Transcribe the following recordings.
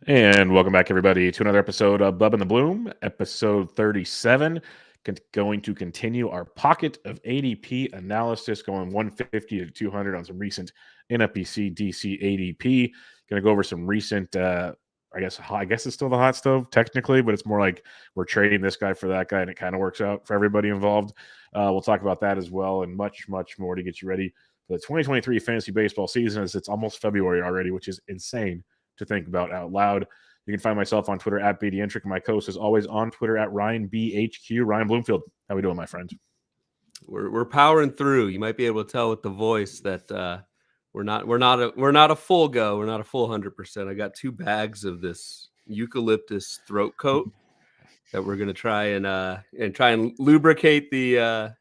And welcome back, everybody, to another episode of Bub and the Bloom, episode 37. Going to continue our pocket of ADP analysis, going 150 to 200 on some recent NFBC DC ADP. Going to go over some recent, I guess it's still the hot stove technically, but it's more like we're trading this guy for that guy, and it kind of works out for everybody involved. We'll talk about that as well, and much, much more to get you ready for the 2023 fantasy baseball season, as it's almost February already, which is insane to think about out loud. You can find myself on Twitter at BDentric, and my co-host is always on Twitter at RyanBHQ. Ryan Bloomfield, how we doing, my friend? We're powering through. You might be able to tell with the voice that we're not a full go. We're not a full 100%. I got 2 bags of this eucalyptus throat coat that we're gonna try and lubricate the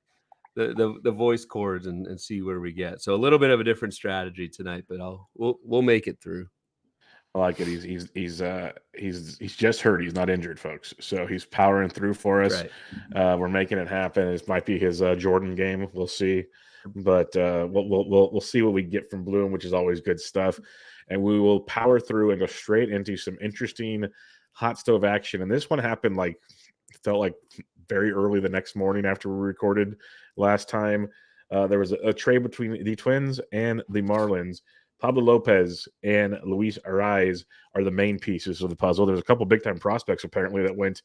voice cords and see where we get. So a little bit of a different strategy tonight, but we'll make it through. I like it. He's just hurt. He's not injured, folks. So he's powering through for us. Right. We're making it happen. It might be his Jordan game. We'll see, but we'll see what we get from Bloom, which is always good stuff. And we will power through and go straight into some interesting hot stove action. And this one happened felt like very early the next morning after we recorded last time. There was a trade between the Twins and the Marlins. Pablo Lopez and Luis Arraez are the main pieces of the puzzle. There's a couple big-time prospects, apparently, that went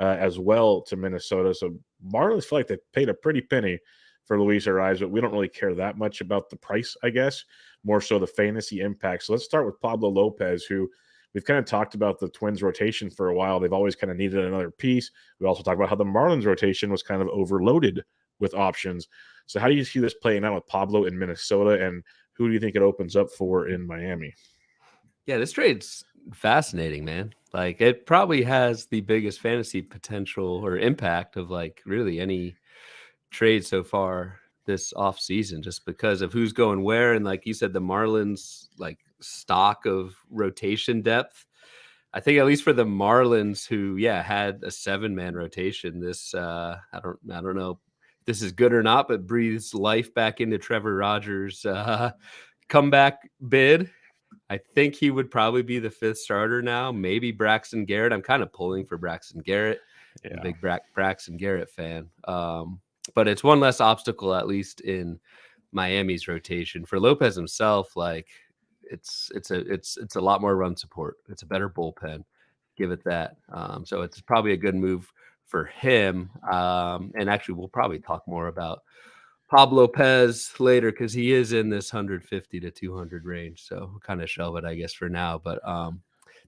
as well to Minnesota. So Marlins feel like they paid a pretty penny for Luis Arraez, but we don't really care that much about the price, I guess, more so the fantasy impact. So let's start with Pablo Lopez, who we've kind of talked about the Twins rotation for a while. They've always kind of needed another piece. We also talked about how the Marlins rotation was kind of overloaded with options. So how do you see this playing out with Pablo in Minnesota, and who do you think it opens up for in Miami? Yeah, this trade's fascinating, man. Like, it probably has the biggest fantasy potential or impact of really any trade so far this offseason, just because of who's going where. And like you said, the Marlins stock of rotation depth. I think at least for the Marlins, who had a 7-man rotation, this I don't know if this is good or not, but breathes life back into Trevor Rogers' comeback bid. I think he would probably be the 5th starter now. Maybe Braxton Garrett. I'm kind of pulling for Braxton Garrett. Yeah. I'm a big Braxton Garrett fan. But it's one less obstacle, at least in Miami's rotation. For Lopez himself, it's a lot more run support. It's a better bullpen. Give it that. So it's probably a good move for him. And actually, we'll probably talk more about Pablo Lopez later, because he is in this 150 to 200 range. So we'll kind of shelve it, I guess, for now. But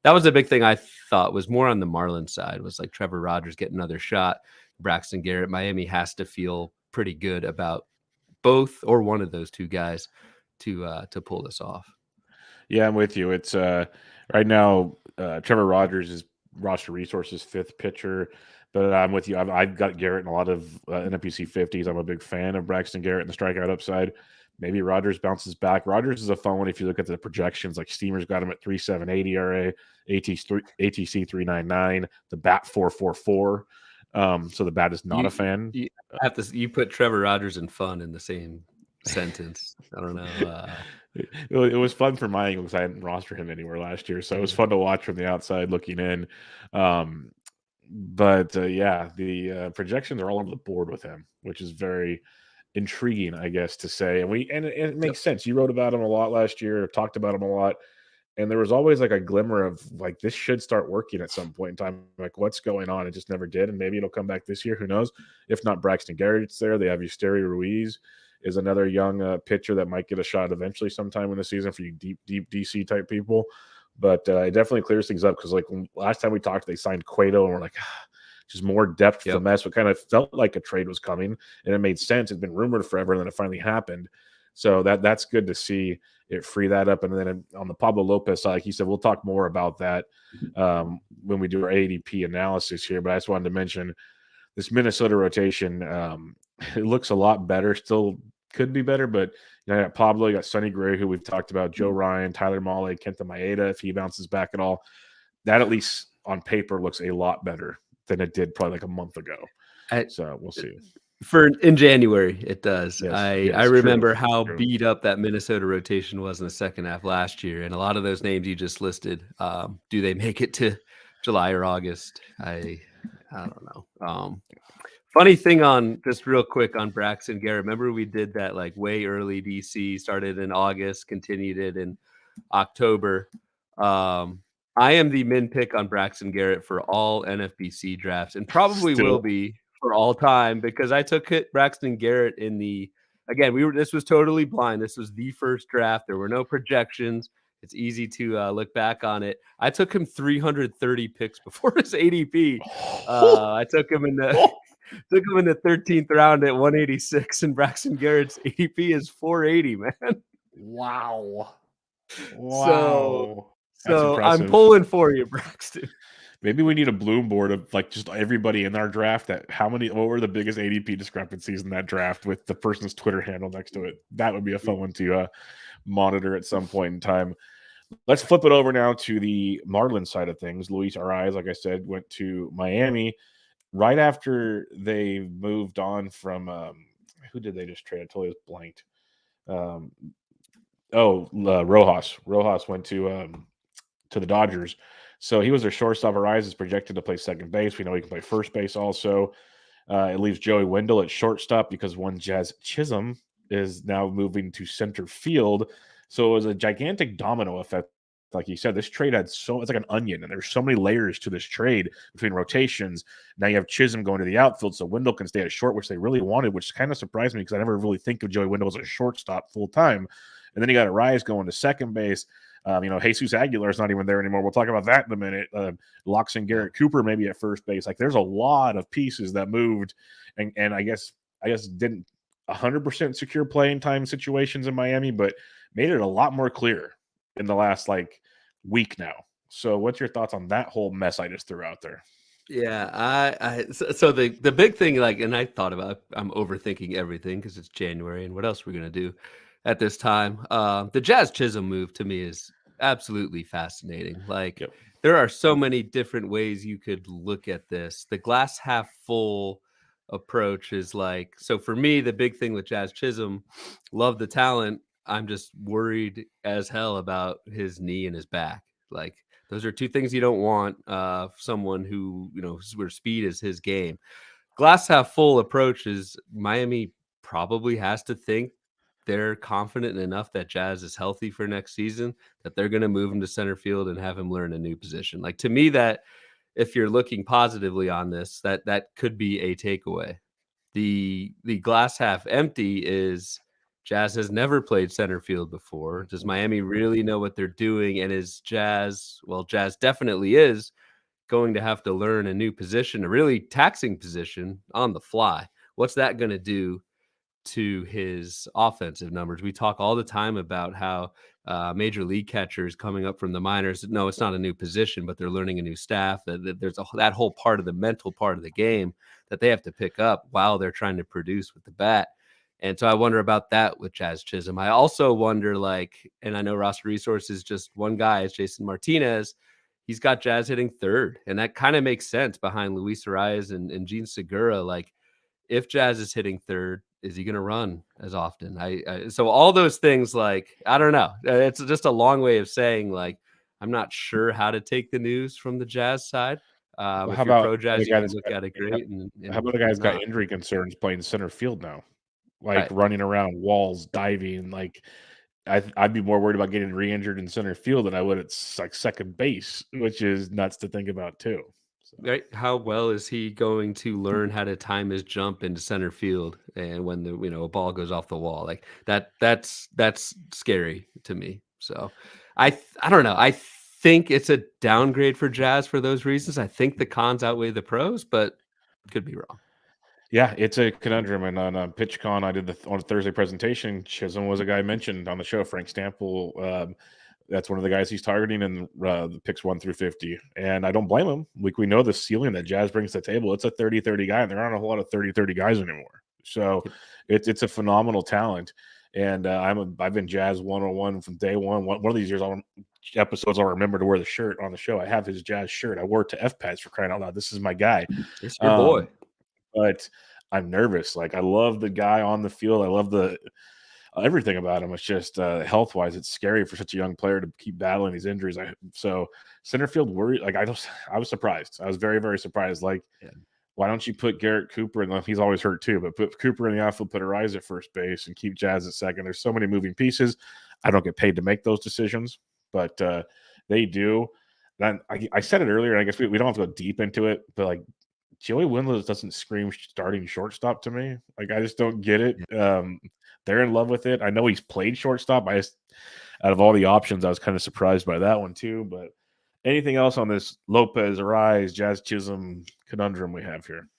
that was a big thing I thought was more on the Marlins side, was like Trevor Rogers get another shot. Braxton Garrett. Miami has to feel pretty good about both or one of those 2 guys to pull this off. Yeah, I'm with you. It's right now Trevor Rogers is roster resources 5th pitcher, but I'm with you. I've got Garrett in a lot of NFBC 50s. I'm a big fan of Braxton Garrett and the strikeout upside. Maybe Rogers bounces back. Rogers is a fun one if you look at the projections. Like Steamer's got him at 3.78 ERA, ATC 3.99, the BAT 4.44. So the BAT is not a fan. You put Trevor Rogers and fun in the same sentence. I don't know. It was fun for Miami because I hadn't rostered him anywhere last year, so it was fun to watch from the outside looking in. But the projections are all over the board with him, which is very intriguing, I guess, to say. And it makes sense. You wrote about him a lot last year, talked about him a lot, and there was always like a glimmer of like this should start working at some point in time. Like, what's going on? It just never did, and maybe it'll come back this year. Who knows? If not, Braxton Garrett's there. They have Eugenio Ruiz is another young pitcher that might get a shot eventually sometime in the season for you deep DC type people. But it definitely clears things up, because like last time we talked, they signed Cueto, and we're like, just more depth for the mess. But kind of felt like a trade was coming, and it made sense. It's been rumored forever, and then it finally happened. So that's good to see it free that up. And then on the Pablo Lopez side, like he said, we'll talk more about that when we do our ADP analysis here. But I just wanted to mention this Minnesota rotation. It looks a lot better. Still could be better, but you got Pablo, you got Sonny Gray, who we've talked about, Joe Ryan, Tyler Mahle, Kenta Maeda, if he bounces back at all. That, at least on paper, looks a lot better than it did probably like a month ago. So we'll see. in January, it does. Yes, I yes, true, remember how true. beat up that Minnesota rotation was in the second half last year, and a lot of those names you just listed, do they make it to July or August? I don't know. Funny thing on just real quick on Braxton Garrett. Remember we did that like way early DC, started in August, continued it in October. I am the min pick on Braxton Garrett for all NFBC drafts and probably will Still, be for all time because I took Braxton Garrett in the again, this was totally blind. This was the first draft. There were no projections. It's easy to look back on it. I took him 330 picks before his ADP. I took him in the 13th round at 186, and Braxton Garrett's ADP is 480, man. wow, So wow, that's so I'm impressive. pulling for you, Braxton. Maybe we need a bloom board of like just everybody in our draft that what were the biggest ADP discrepancies in that draft with the person's Twitter handle next to it. That would be a fun one to monitor at some point in time. Let's flip it over now to the Marlins side of things. Luis Ariz, like I said, went to Miami right after they moved on from who did they just trade? I totally was blanked. Rojas. Rojas went to the Dodgers. So he was their shortstop. Ariz is projected to play second base. We know he can play first base also. It leaves Joey Wendell at shortstop because one Jazz Chisholm is now moving to center field. So it was a gigantic domino effect. Like you said, this trade it's like an onion, and there's so many layers to this trade between rotations. Now you have Chisholm going to the outfield, so Wendell can stay at short, which they really wanted, which kind of surprised me because I never really think of Joey Wendell as a shortstop full time. And then you got Ariz going to second base. Jesus Aguilar is not even there anymore. We'll talk about that in a minute. Locks and Garrett Cooper maybe at first base. Like there's a lot of pieces that moved, and I guess didn't 100% secure playing time situations in Miami, but made it a lot more clear in the last like week now. So, what's your thoughts on that whole mess I just threw out there? Yeah, so the big thing, like, and I thought about, I'm overthinking everything because it's January, and what else we're gonna do at this time? The Jazz Chisholm move to me is absolutely fascinating. Like, Yep. there are so many different ways you could look at this. The glass half full approach is like, so for me, the big thing with Jazz Chisholm, love the talent. I'm just worried as hell about his knee and his back. Like, those are two things you don't want. Someone who, where speed is his game. Glass half full approach is Miami probably has to think they're confident enough that Jazz is healthy for next season that they're going to move him to center field and have him learn a new position. Like, to me, that if you're looking positively on this, that could be a takeaway. The glass half empty is Jazz has never played center field before. Does Miami really know what they're doing? And is Jazz, well, Jazz definitely is going to have to learn a new position, a really taxing position on the fly. What's that going to do to his offensive numbers? We talk all the time about how major league catchers coming up from the minors, no, it's not a new position, but they're learning a new staff. There's that whole part of the mental part of the game that they have to pick up while they're trying to produce with the bat. And so I wonder about that with Jazz Chisholm. I also wonder, like, and I know roster resources, just one guy is Jason Martinez. He's got Jazz hitting third, and that kind of makes sense behind Luis Arias and Gene Segura. Like, if Jazz is hitting third, is he going to run as often? So all those things, like, I don't know. It's just a long way of saying, like, I'm not sure how to take the news from the Jazz side. Well, how If you're about pro the Jazz, you guy can that's look got at it great, and how about the guy or that's got not. injury concerns playing center field now? Like Right. running around walls, diving. Like I'd be more worried about getting re-injured in center field than I would at like second base, which is nuts to think about too. So. Right. How well is he going to learn how to time his jump into center field and when a ball goes off the wall? Like that's scary to me. So I don't know. I think it's a downgrade for Jazz for those reasons. I think the cons outweigh the pros, but could be wrong. Yeah, it's a conundrum. And on PitchCon, I did on a Thursday presentation. Chisholm was a guy mentioned on the show. Frank Stample, that's one of the guys he's targeting in the picks 1 through 50. And I don't blame him. Like, we know the ceiling that Jazz brings to the table. It's a 30-30 guy, and there aren't a whole lot of 30-30 guys anymore. So it's a phenomenal talent. And I've been Jazz 101 from day one. One of these years, episodes, I'll remember to wear the shirt on the show. I have his Jazz shirt. I wore it to FPADS for crying out loud. This is my guy. It's your boy. But I'm nervous. Like, I love the guy on the field. I love everything about him. It's just health wise, it's scary for such a young player to keep battling these injuries. So center field worry. Like, I was surprised. I was very, very surprised. Like, Yeah. why don't you put Garrett Cooper in? He's always hurt too, but put Cooper in the outfield, put Arise at first base, and keep Jazz at second. There's so many moving pieces. I don't get paid to make those decisions, but they do. And I said it earlier, and I guess we don't have to go deep into it, but like, Joey Wendler doesn't scream starting shortstop to me. Like, I just don't get it. They're in love with it. I know he's played shortstop. Out of all the options, I was kind of surprised by that one too. But anything else on this Lopez, Arise, Jazz Chisholm conundrum we have here?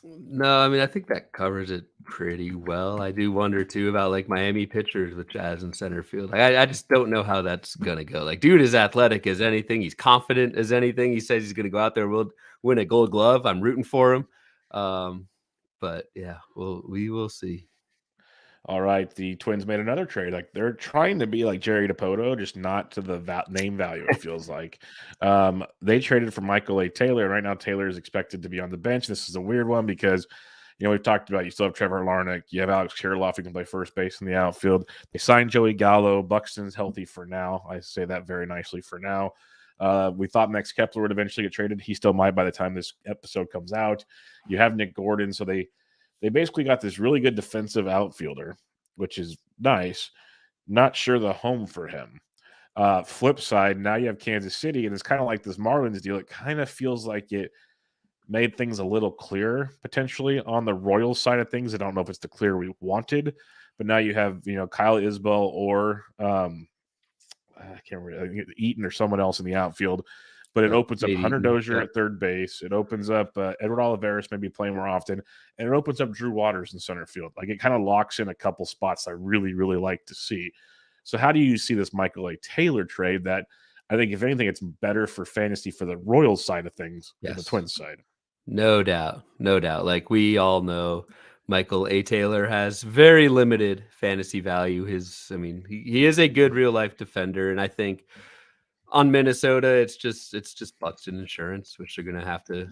No, I mean, I think that covers it pretty well. I do wonder too about like Miami pitchers with Jazz in center field. Like, I just don't know how that's gonna go. Like, dude is athletic as anything. He's confident as anything. He says he's gonna go out there and win a Gold Glove. I'm rooting for him. But yeah, we will see. All right, the Twins made another trade. Like, they're trying to be like Jerry DePoto, just not to the name value. It feels like they traded for Michael A. Taylor. Right now, Taylor is expected to be on the bench. This is a weird one because we've talked about you still have Trevor Larnach, you have Alex Kirilloff who can play first base in the outfield. They signed Joey Gallo. Buxton's healthy for now. I say that very nicely for now. We thought Max Kepler would eventually get traded. He still might by the time this episode comes out. You have Nick Gordon, so they basically got this really good defensive outfielder, which is nice. Not sure the home for him. Flip side, now you have Kansas City, and it's kind of like this Marlins deal. It kind of feels like it made things a little clearer potentially on the Royals side of things. I don't know if it's the clear we wanted, but now you have Kyle Isbell or I can't remember, Eaton or someone else in the outfield. But it opens up Hunter Dozier at third base. It opens up Edward Olivares maybe playing more often. And it opens up Drew Waters in center field. Like, it kind of locks in a couple spots I really, really like to see. So how do you see this Michael A. Taylor trade that I think, if anything, it's better for fantasy for the Royals side of things than the Twins side? No doubt. No doubt. Like, we all know Michael A. Taylor has very limited fantasy value. He is a good real life defender. And I think on Minnesota, it's just Buxton Insurance, which they're gonna have to,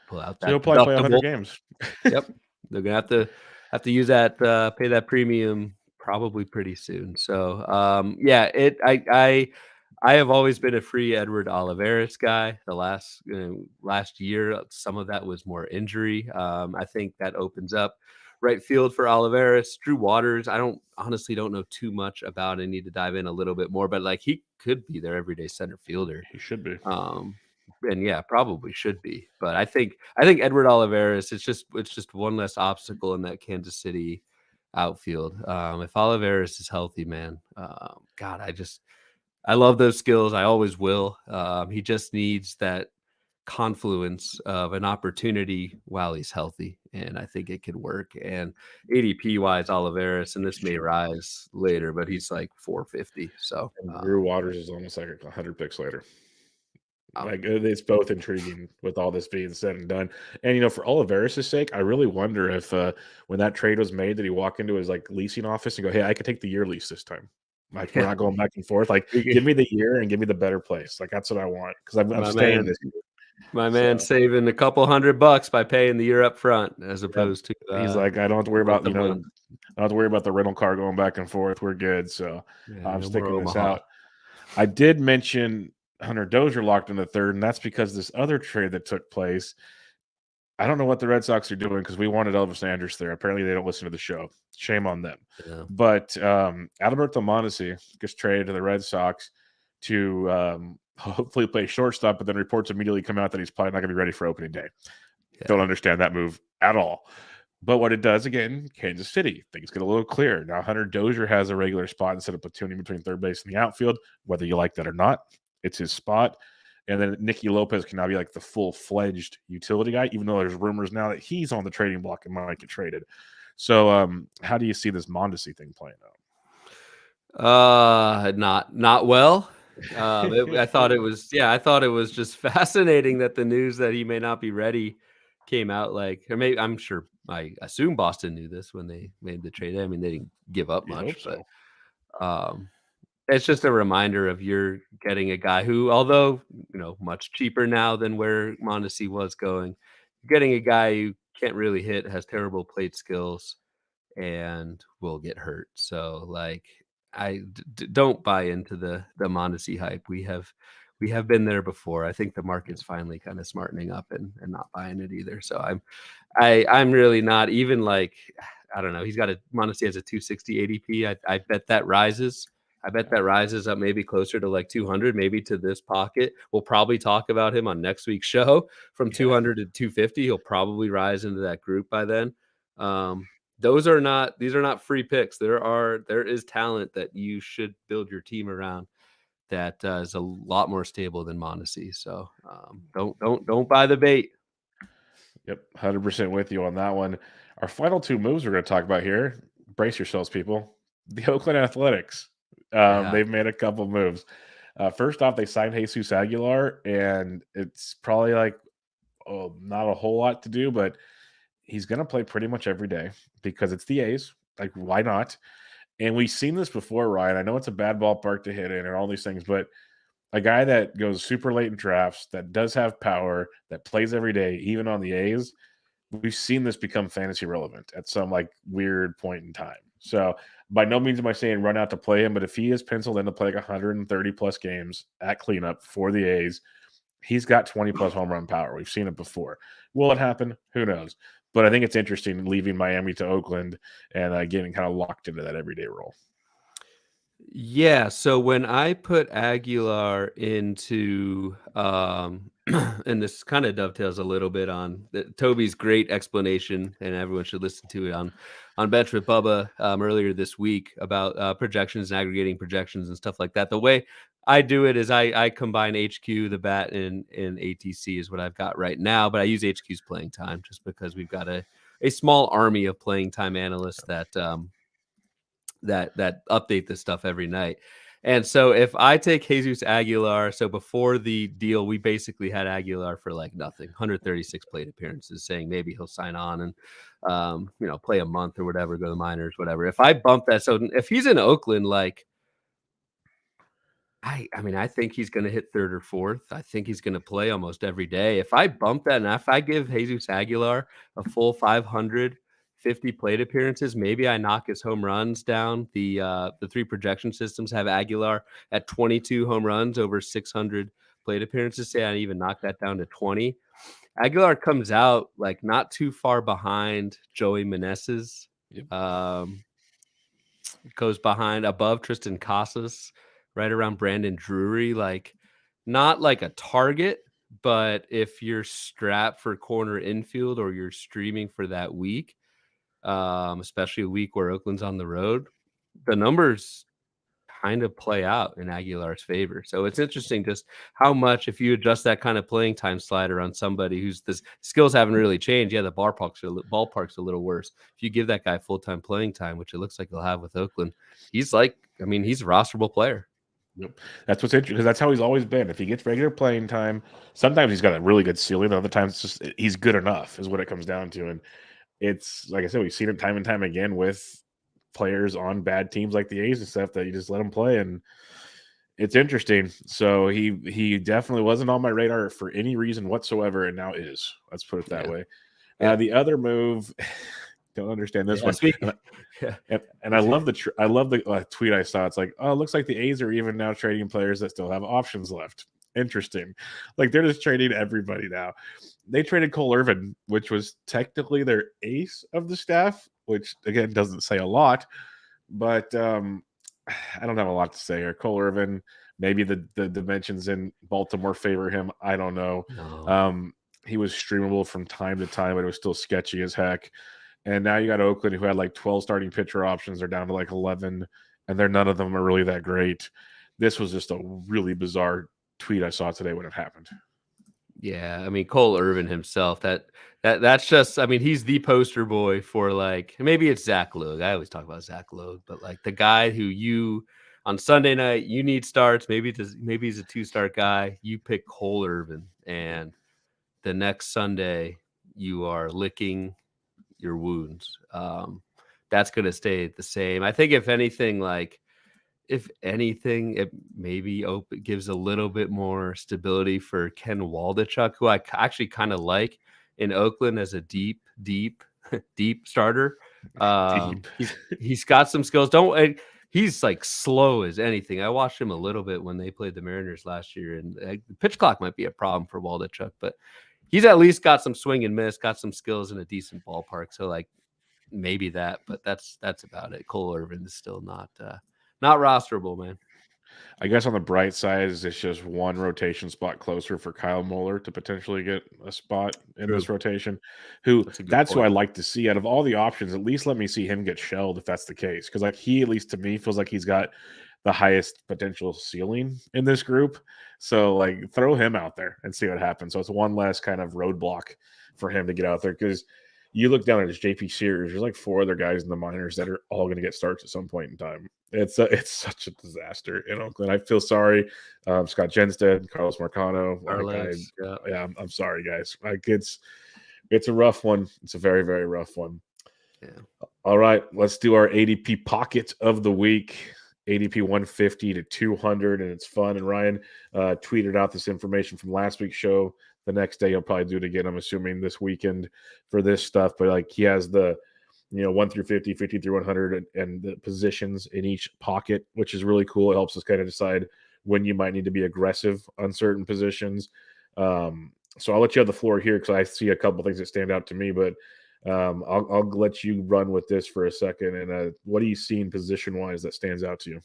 pull out So that he'll probably play 100 deductible. games. Yep, they're gonna have to use that, pay that premium probably pretty soon. So, yeah, I have always been a free Edward Olivares guy. The last year, some of that was more injury. I think that opens up right field for Olivares. Drew Waters, I honestly don't know too much about. I need to dive in a little bit more, but like, he could be their everyday center fielder. He should be. And yeah, probably should be. But I think Edward Olivares, it's just one less obstacle in that Kansas City outfield. If Olivares is healthy, man, God, I love those skills. I always will. He just needs that confluence of an opportunity while he's healthy, and I think it could work. And ADP wise, Olivares, and this may rise later, but he's like 450. So Drew Waters is almost like 100 picks later. Like, it's both intriguing with all this being said and done. And for Olivares' sake, I really wonder if when that trade was made, did he walk into his like leasing office and go, "Hey, I could take the year lease this time. Like, we're not going back and forth. Like, give me the year and give me the better place. Like, that's what I want because I'm staying this year." My man saving a couple $100 by paying the year up front as opposed to he's like, I don't have to worry about I don't have to worry about the rental car going back and forth. We're good. So I'm sticking this out. I did mention Hunter Dozier locked in the third, and that's because this other trade that took place. I don't know what the Red Sox are doing because we wanted Elvis Andrus there. Apparently, they don't listen to the show. Shame on them. Yeah. But Alberto Mondesi gets traded to the Red Sox to hopefully play shortstop, but then reports immediately come out that he's probably not going to be ready for opening day. Yeah. Don't understand that move at all. But what it does, again, Kansas City, things get a little clearer. Now, Hunter Dozier has a regular spot instead of platooning between third base and the outfield. Whether you like that or not, it's his spot. And then Nicky Lopez can now be like the full-fledged utility guy, even though there's rumors now that he's on the trading block and might get traded. So how do you see this Mondesi thing playing out? Not well. I thought it was just fascinating that the news that he may not be ready came out. Like, or maybe I assume Boston knew this when they made the trade. I mean, they didn't give up much, but it's just a reminder of you're getting a guy who, although much cheaper now than where Mondesi was going, you're getting a guy who can't really hit, has terrible plate skills, and will get hurt. So like don't buy into the Mondesi hype. We have been there before. I think the market's finally kind of smartening up and not buying it either. So I'm really not even like, I don't know. He's got Mondesi has a 260 ADP. I bet that rises. I bet that rises up maybe closer to like 200, maybe to this pocket. We'll probably talk about him on next week's show from 200 to 250. He'll probably rise into that group by then. These are not free picks. There is talent that you should build your team around that is a lot more stable than Mondesi. So don't buy the bait. Yep, 100% with you on that one. Our final two moves we're going to talk about here. Brace yourselves, people. The Oakland Athletics. They've made a couple moves. First off, they signed Jesus Aguilar, and it's probably like not a whole lot to do, but he's going to play pretty much every day because it's the A's. Like, why not? And we've seen this before, Ryan. I know it's a bad ballpark to hit in and all these things, but a guy that goes super late in drafts, that does have power, that plays every day, even on the A's, we've seen this become fantasy relevant at some like weird point in time. So by no means am I saying run out to play him, but if he is penciled in to play like 130 plus games at cleanup for the A's, he's got 20 plus home run power. We've seen it before. Will it happen? Who knows? But I think it's interesting leaving Miami to Oakland and getting kind of locked into that everyday role. Yeah, so when I put Aguilar into and this kind of dovetails a little bit on Toby's great explanation, and everyone should listen to it on Bench with Bubba earlier this week about projections and aggregating projections and stuff like that. The way I do it is I combine HQ, the bat, and ATC is what I've got right now, but I use HQ's playing time just because we've got a small army of playing time analysts that update this stuff every night. And so if I take Jesus Aguilar, so before the deal, we basically had Aguilar for like nothing, 136 plate appearances, saying maybe he'll sign on and, play a month or whatever, go to the minors, whatever. If I bump that, so if he's in Oakland, like, I think he's going to hit third or fourth. I think he's going to play almost every day. If I bump that, and if I give Jesus Aguilar a full 550 plate appearances, maybe I knock his home runs down. The three projection systems have Aguilar at 22 home runs over 600 plate appearances. Say I even knock that down to 20. Aguilar comes out like not too far behind Joey Meneses. Yep. Goes behind above Tristan Casas, right around Brandon Drury, like not like a target, but if you're strapped for corner infield or you're streaming for that week, especially a week where Oakland's on the road, the numbers kind of play out in Aguilar's favor. So it's interesting just how much, if you adjust that kind of playing time slider on somebody who's the skills haven't really changed. Yeah, the ballpark's a little worse. If you give that guy full-time playing time, which it looks like he'll have with Oakland, he's a rosterable player. Yep. That's what's interesting because that's how he's always been. If he gets regular playing time, sometimes he's got a really good ceiling. Other times it's just he's good enough is what it comes down to. And it's like I said, we've seen it time and time again with players on bad teams like the A's and stuff that you just let them play, and it's interesting. So he definitely wasn't on my radar for any reason whatsoever, and now is. Let's put it that way. Yeah. The other move, don't understand this one. And I love the tweet I saw. It's like, oh, it looks like the A's are even now trading players that still have options left. Interesting. Like they're just trading everybody now. They traded Cole Irvin, which was technically their ace of the staff, which again doesn't say a lot, but I don't have a lot to say here. Cole Irvin, maybe the dimensions in Baltimore favor him. I don't know. No. He was streamable from time to time, but it was still sketchy as heck. And now you got Oakland, who had like 12 starting pitcher options. They're down to like 11, and none of them are really that great. This was just a really bizarre tweet I saw today when it happened. Yeah, Cole Irvin himself, that's just, he's the poster boy for like, maybe it's Zach Logue. I always talk about Zach Logue, but like the guy who on Sunday night, you need starts. Maybe he's a 2-start guy. You pick Cole Irvin, and the next Sunday you are licking your wounds. That's going to stay the same. I think if anything, it maybe gives a little bit more stability for Ken Waldichuk, who I actually kind of like in Oakland as a deep deep deep starter. Deep. He's got some skills. He's like slow as anything. I watched him a little bit when they played the Mariners last year, and the pitch clock might be a problem for Waldichuk, but he's at least got some swing and miss, got some skills in a decent ballpark. So like maybe that, but that's about it. Cole Irvin is still not rosterable, man. I guess on the bright side is it's just one rotation spot closer for Kyle Muller to potentially get a spot in this rotation. That's who I like to see out of all the options. At least let me see him get shelled if that's the case, because like he, at least to me, feels like he's got the highest potential ceiling in this group. So like throw him out there and see what happens. So it's one less kind of roadblock for him to get out there, because you look down at his JP Sears, there's like 4 other guys in the minors that are all going to get starts at some point in time. It's such a disaster in Oakland. I feel sorry. Scott Jenstead, Carlos Marcano. I'm sorry, guys. Like it's a rough one. It's a very, very rough one. Yeah. All right, let's do our ADP pocket of the week. ADP 150 to 200, and it's fun. And Ryan tweeted out this information from last week's show. The next day he'll probably do it again, I'm assuming this weekend for this stuff. But like he has the 1 through 50, 50 through 100, and the positions in each pocket, which is really cool. It helps us kind of decide when you might need to be aggressive on certain positions. So I'll let you have the floor here because I see a couple things that stand out to me, but I'll let you run with this for a second. And what are you seeing position-wise that stands out to you?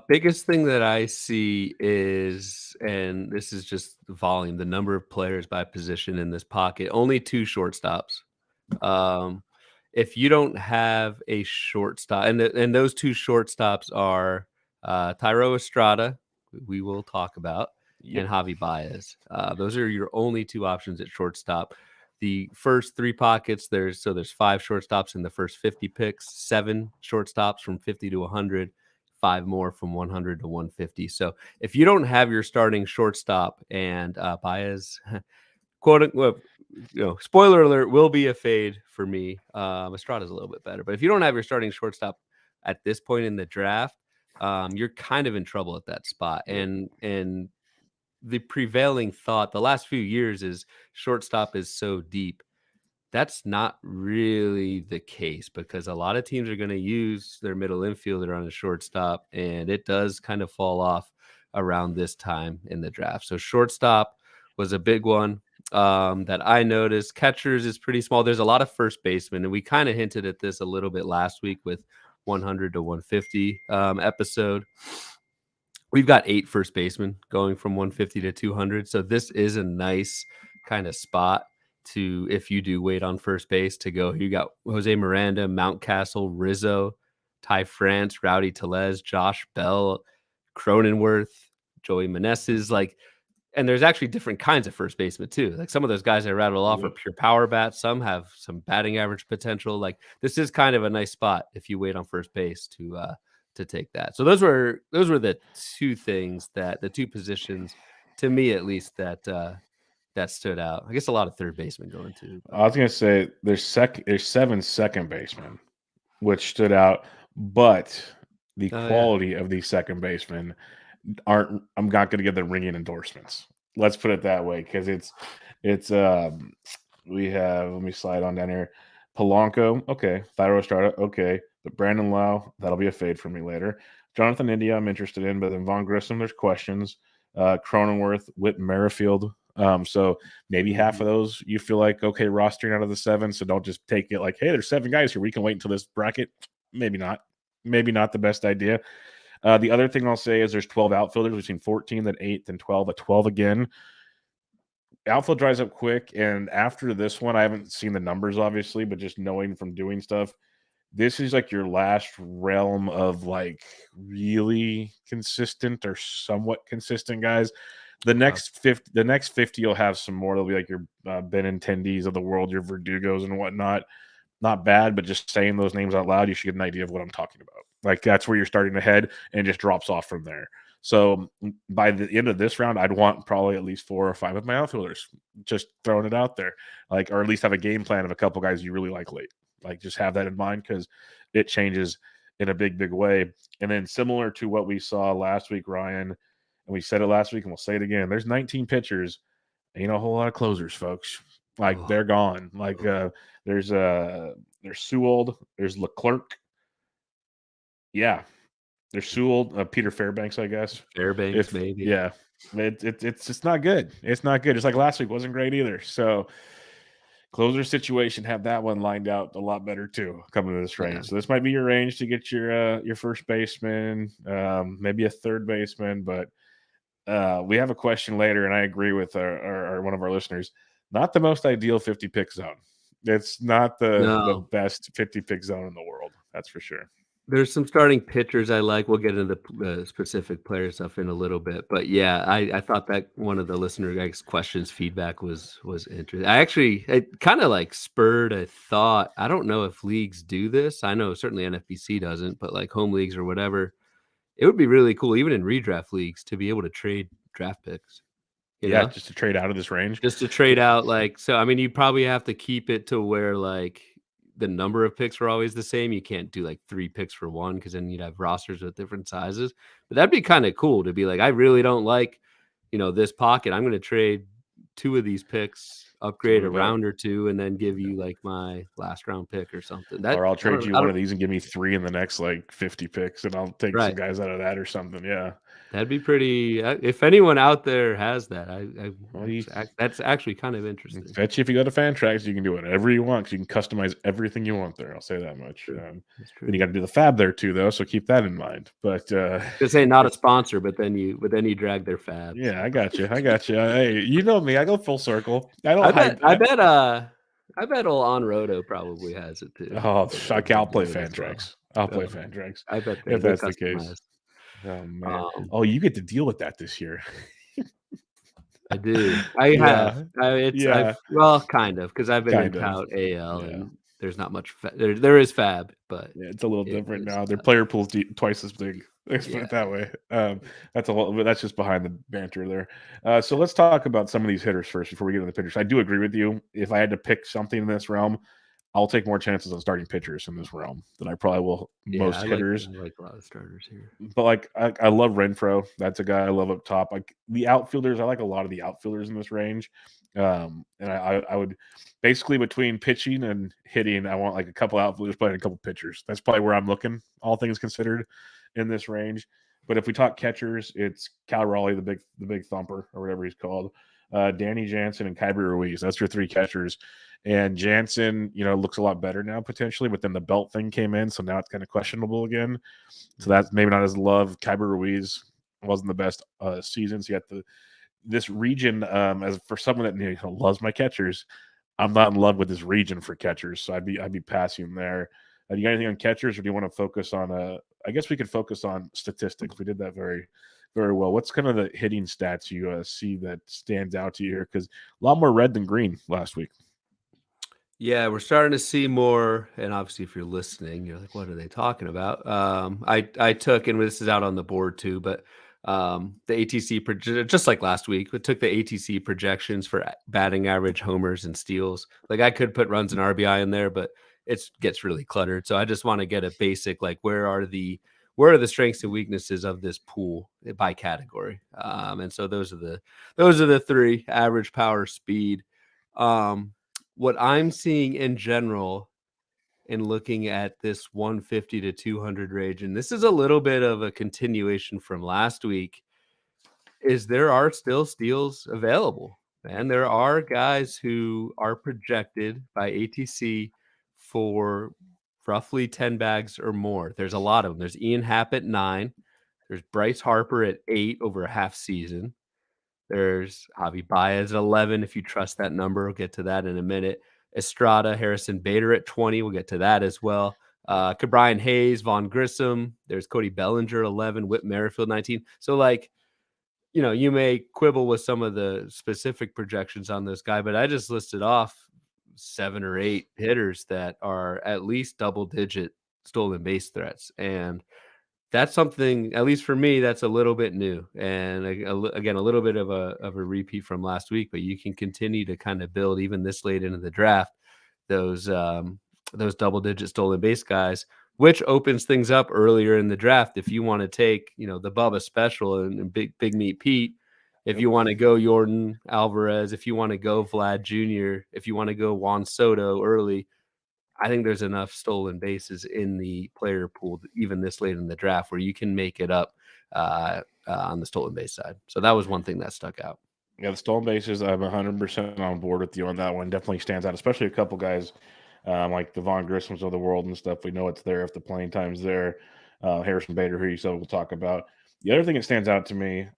Biggest thing that I see is, and this is just the volume, the number of players by position in this pocket, only 2 shortstops. If you don't have a shortstop, and those 2 shortstops are Thairo Estrada, we will talk about, and Javi Baez. Those are your only 2 options at shortstop. The first 3 pockets, there's 5 shortstops in the first 50 picks, 7 shortstops from 50 to 100. 5 more from 100 to 150. So if you don't have your starting shortstop, and Baez, quote unquote, spoiler alert, will be a fade for me. Estrada's a little bit better, but if you don't have your starting shortstop at this point in the draft, you're kind of in trouble at that spot. And the prevailing thought the last few years is shortstop is so deep. That's not really the case, because a lot of teams are going to use their middle infielder on a shortstop, and it does kind of fall off around this time in the draft. So shortstop was a big one that I noticed. Catchers is pretty small. There's a lot of first basemen, and we kind of hinted at this a little bit last week with 100 to 150 episode. We've got 8 first basemen going from 150 to 200. So this is a nice kind of spot to, if you do wait on first base, to go. You got Jose Miranda, Mountcastle, Rizzo, Ty France, Rowdy Tellez, Josh Bell, Cronenworth, Joey Meneses, and there's actually different kinds of first basemen too. Like some of those guys I rattled off are pure power bats. Some have some batting average potential. Like this is kind of a nice spot if you wait on first base to take that. So those were the 2 things, that the 2 positions, to me at least, that stood out. I guess a lot of third basemen going too. I was going to say there's 7 second basemen, which stood out, but the quality of these second basemen I'm not going to give them ringing endorsements. Let's put it that way, because we have, let me slide on down here. Polanco, okay. Thairo Estrada, okay. But Brandon Lau, that'll be a fade for me later. Jonathan India, I'm interested in, but then Vaughn Grissom, there's questions. Cronenworth, Whit Merrifield. So maybe half of those you feel like, okay, rostering out of the 7. So don't just take it like, hey, there's 7 guys here. We can wait until this bracket. Maybe not. Maybe not the best idea. The other thing I'll say is there's 12 outfielders. We've seen 14, then 8, then 12, at 12 again. Outfield dries up quick, and after this one, I haven't seen the numbers, obviously, but just knowing from doing stuff, this is like your last realm of like really consistent or somewhat consistent guys. The next 50 you'll have some more. They'll be like your Benintendies of the world, your Verdugos and whatnot. Not bad, but just saying those names out loud, you should get an idea of what I'm talking about. Like that's where you're starting to head, and it just drops off from there. So by the end of this round, I'd want probably at least 4 or 5 of my outfielders. Just throwing it out there, like, or at least have a game plan of a couple guys you really like late. Like just have that in mind, because it changes in a big, big way. And then similar to what we saw last week, Ryan, and we said it last week and we'll say it again, there's 19 pitchers. Ain't a whole lot of closers, folks. Like they're gone. Like there's Sewell, there's Leclerc. Yeah, there's Sewell, Peter Fairbanks, I guess. Fairbanks, maybe. Yeah, it's just not good. It's not good. Just like last week wasn't great either. So closer situation, have that one lined out a lot better too coming to this range. Yeah. So this might be your range to get your first baseman, maybe a third baseman. But we have a question later, and I agree with our one of our listeners. Not the most ideal 50 pick zone. It's not the best 50 pick zone in the world. That's for sure. There's some starting pitchers I like. We'll get into the specific player stuff in a little bit, but yeah, I thought that one of the listener guys' questions feedback was interesting. It kind of like spurred a thought. I don't know if leagues do this. I know certainly NFBC doesn't, but like home leagues or whatever, it would be really cool, even in redraft leagues, to be able to trade draft picks. You know? Just to trade out of this range. Just to trade out, like, so I mean, you probably have to keep it to where like the number of picks were always the same. You can't do like 3 picks for one because then you'd have rosters with different sizes. But that'd be kind of cool to be like, I really don't like, this pocket. I'm going to trade 2 of these picks, upgrade a round or 2, and then give you like my last round pick or something. Or I'll trade you one of these and give me 3 in the next like 50 picks, and I'll take some guys out of that or something. Yeah. That'd be pretty. If anyone out there has that, that's actually kind of interesting. Bet you if you go to Fantrax, you can do whatever you want because you can customize everything you want there. I'll say that much. Then you got to do the fab there too, though. So keep that in mind. But this ain't not a sponsor, but then you drag their fab. Yeah, I got you. Hey, you know me. I go full circle. I bet old On Roto probably has it too. Oh, I'll play Fantrax. I'll play Fantrax. I bet if that's the case. Oh man! You get to deal with that this year. I do. I have. Well, kind of, because I've been in Tout AL, and there's not much. There is fab, but it's a little different now. Their player pool's twice as big. Let's put it that way. That's a lot. That's just behind the banter there. So let's talk about some of these hitters first before we get into the pitchers. I do agree with you. If I had to pick something in this realm, I'll take more chances on starting pitchers in this realm than I probably will most hitters. I like a lot of starters here. But like I love Renfroe. That's a guy I love up top. Like the outfielders, I like a lot of the outfielders in this range. And I would basically between pitching and hitting, I want like a couple outfielders playing a couple pitchers. That's probably where I'm looking, all things considered, in this range. But if we talk catchers, it's Cal Raleigh, the big thumper or whatever he's called. Danny Jansen and Kyber Ruiz. That's your 3 catchers. And Jansen, looks a lot better now potentially, but then the belt thing came in, so now it's kind of questionable again. So that's maybe not as loved. Kyber Ruiz wasn't the best season. So you got this region as for someone that loves my catchers. I'm not in love with this region for catchers, so I'd be passing there. Do you got anything on catchers, or do you want to focus on? I guess we could focus on statistics. We did that very, very well. What's kind of the hitting stats you see that stands out to you here? Because a lot more red than green last week. Yeah, we're starting to see more, and obviously, if you're listening, you're like, "What are they talking about?" I took, and this is out on the board too, but the ATC just like last week, we took the ATC projections for batting average, homers, and steals. Like I could put runs and RBI in there, but it gets really cluttered. So I just want to get a basic, like where are the strengths and weaknesses of this pool by category. And so those are the 3: average, power, speed. What I'm seeing in general in looking at this 150 to 200 range, and this is a little bit of a continuation from last week, is there are still steals available. And there are guys who are projected by ATC for roughly 10 bags or more. There's a lot of them. There's Ian Happ at 9. There's Bryce Harper at 8 over a half season. There's Javi Baez at 11, if you trust that number. We'll get to that in a minute. Estrada, Harrison Bader at 20. We'll get to that as well. Brian Hayes, Vaughn Grissom. There's Cody Bellinger, 11. Whit Merrifield, 19. So, like, you may quibble with some of the specific projections on this guy, but I just listed off 7 or 8 hitters that are at least double-digit stolen base threats. And that's something, at least for me, that's a little bit new. And again, a little bit of a repeat from last week, but you can continue to kind of build even this late into the draft, those double-digit stolen base guys, which opens things up earlier in the draft. If you want to take, the Bubba special and Big Meat Pete, If you want to go Jordan Alvarez, if you want to go Vlad Jr., if you want to go Juan Soto early, I think there's enough stolen bases in the player pool, even this late in the draft, where you can make it up on the stolen base side. So that was one thing that stuck out. Yeah, the stolen bases, I'm 100% on board with you on that one. Definitely stands out, especially a couple guys like the Von Grissams of the world and stuff. We know it's there if the playing time's there. Harrison Bader, who you said we'll talk about. The other thing that stands out to me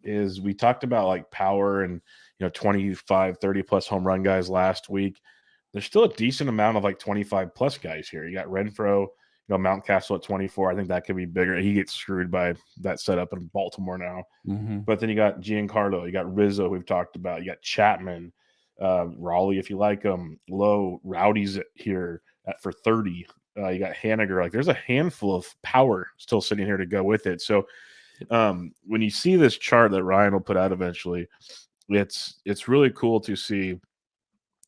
is we talked about like power and 25, 30 plus home run guys last week. There's still a decent amount of like 25 plus guys here. You got Renfroe, Mountcastle at 24. I think that could be bigger. He gets screwed by that setup in Baltimore now. Mm-hmm. But then you got Giancarlo, you got Rizzo, we've talked about. You got Chapman, Raleigh, if you like him. Low, Rowdy's here for 30. You got Haniger. Like there's a handful of power still sitting here to go with it. So when you see this chart that Ryan will put out eventually, it's really cool to see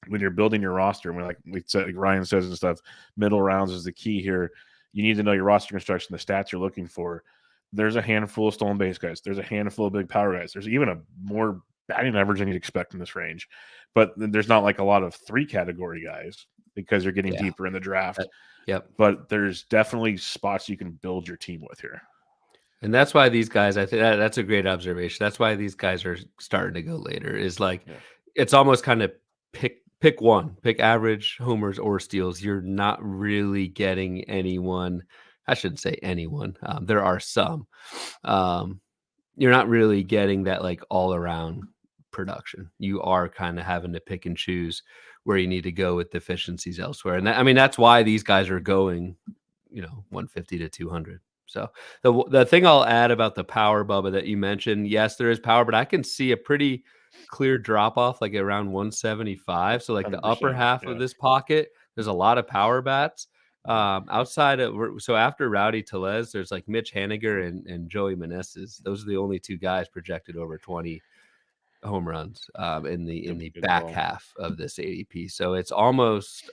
when you're building your roster. When, like Ryan says and stuff, middle rounds is the key here. You need to know your roster construction, the stats you're looking for. There's a handful of stolen base guys. There's a handful of big power guys. There's even a more batting average than you'd expect in this range. But there's not like a lot of 3 category guys because you're getting deeper in the draft. Yep. But there's definitely spots you can build your team with here. And that's why these guys, I think that's a great observation. That's why these guys are starting to go later. Is like it's almost kind of pick one, pick average homers or steals. You're not really getting anyone. I shouldn't say anyone. There are some. You're not really getting that like all around production. You are kind of having to pick and choose where you need to go with deficiencies elsewhere. And that's why these guys are going, 150 to 200. So the thing I'll add about the power, Bubba, that you mentioned, yes, there is power, but I can see a pretty clear drop off like around 175. So like the upper half of this pocket, there's a lot of power bats. Outside of so after Rowdy Tellez, there's like Mitch Haniger and Joey Meneses. Those are the only 2 guys projected over 20 home runs in the back half of this ADP. So it's almost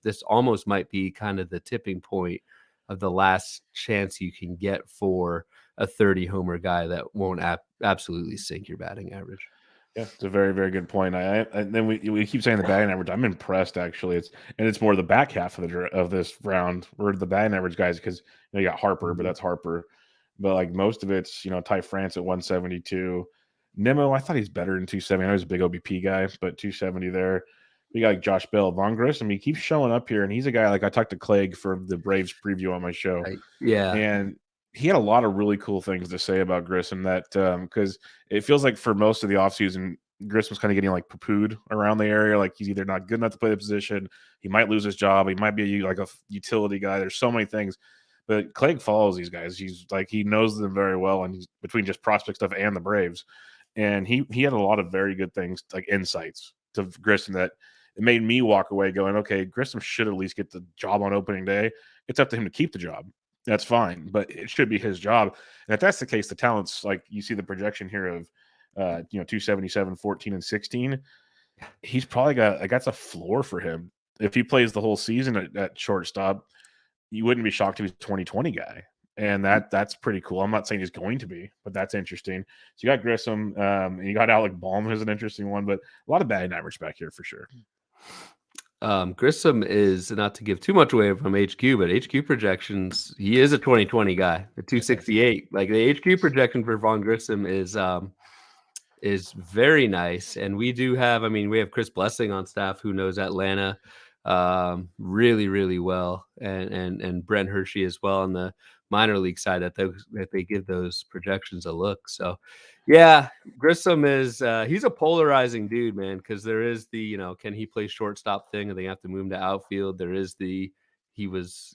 this almost might be kind of the tipping point of the last chance you can get for a 30 homer guy that won't absolutely sink your batting average. Yeah, it's a very, very good point. And then we keep saying the batting average. I'm impressed actually. It's more the back half of this round where the batting average guys, because you got Harper, but that's Harper. But like most of it's Ty France at 172. Nimmo, I thought he's better than 270. I know he's a big OBP guy, but 270 there. We got like Josh Bell, Von Grissom. He keeps showing up here, and he's a guy like I talked to Clegg for the Braves preview on my show. Yeah, and he had a lot of really cool things to say about Grissom that because it feels like for most of the offseason, Grissom's kind of getting like poo-pooed around the area. Like he's either not good enough to play the position, he might lose his job, he might be like a utility guy. There's so many things. But Clegg follows these guys. He's like he knows them very well, and he's between just prospect stuff and the Braves. And he had a lot of very good things, like insights to Grissom that it made me walk away going, okay, Grissom should at least get the job on opening day. It's up to him to keep the job. That's fine, but it should be his job. And if that's the case, the talent's like you see the projection here of 277, 14, and 16. He's probably that's a floor for him. If he plays the whole season at shortstop, you wouldn't be shocked if he's a 2020 guy. And that's pretty cool. I'm not saying he's going to be, but that's interesting. So you got Grissom, and you got Alec Bohm, who's an interesting one, but a lot of batting average back here for sure. Grissom is, not to give too much away from HQ, but HQ projections, he is a 2020 guy, the 268. Like the HQ projection for Von Grissom is very nice. And we do have, we have Chris Blessing on staff who knows Atlanta really, really well, and Brent Hershey as well on the minor league side that they give those projections a look. So yeah, Grissom is he's a polarizing dude, man, because there is the can he play shortstop thing and they have to move him to outfield. There is he was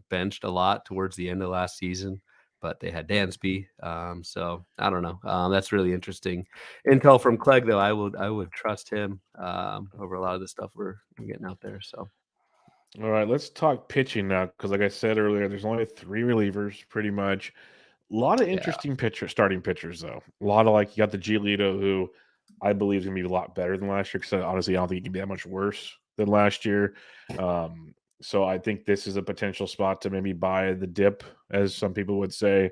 benched a lot towards the end of last season, but they had Dansby. So I don't know. That's really interesting intel from Clegg, though. I would trust him over a lot of the stuff we're getting out there. So. All right, let's talk pitching now, because like I said earlier, there's only 3 relievers pretty much. A lot of interesting starting pitchers, though. A lot of you got the Giolito, who I believe is going to be a lot better than last year, because honestly, I don't think he can be that much worse than last year. So I think this is a potential spot to maybe buy the dip, as some people would say.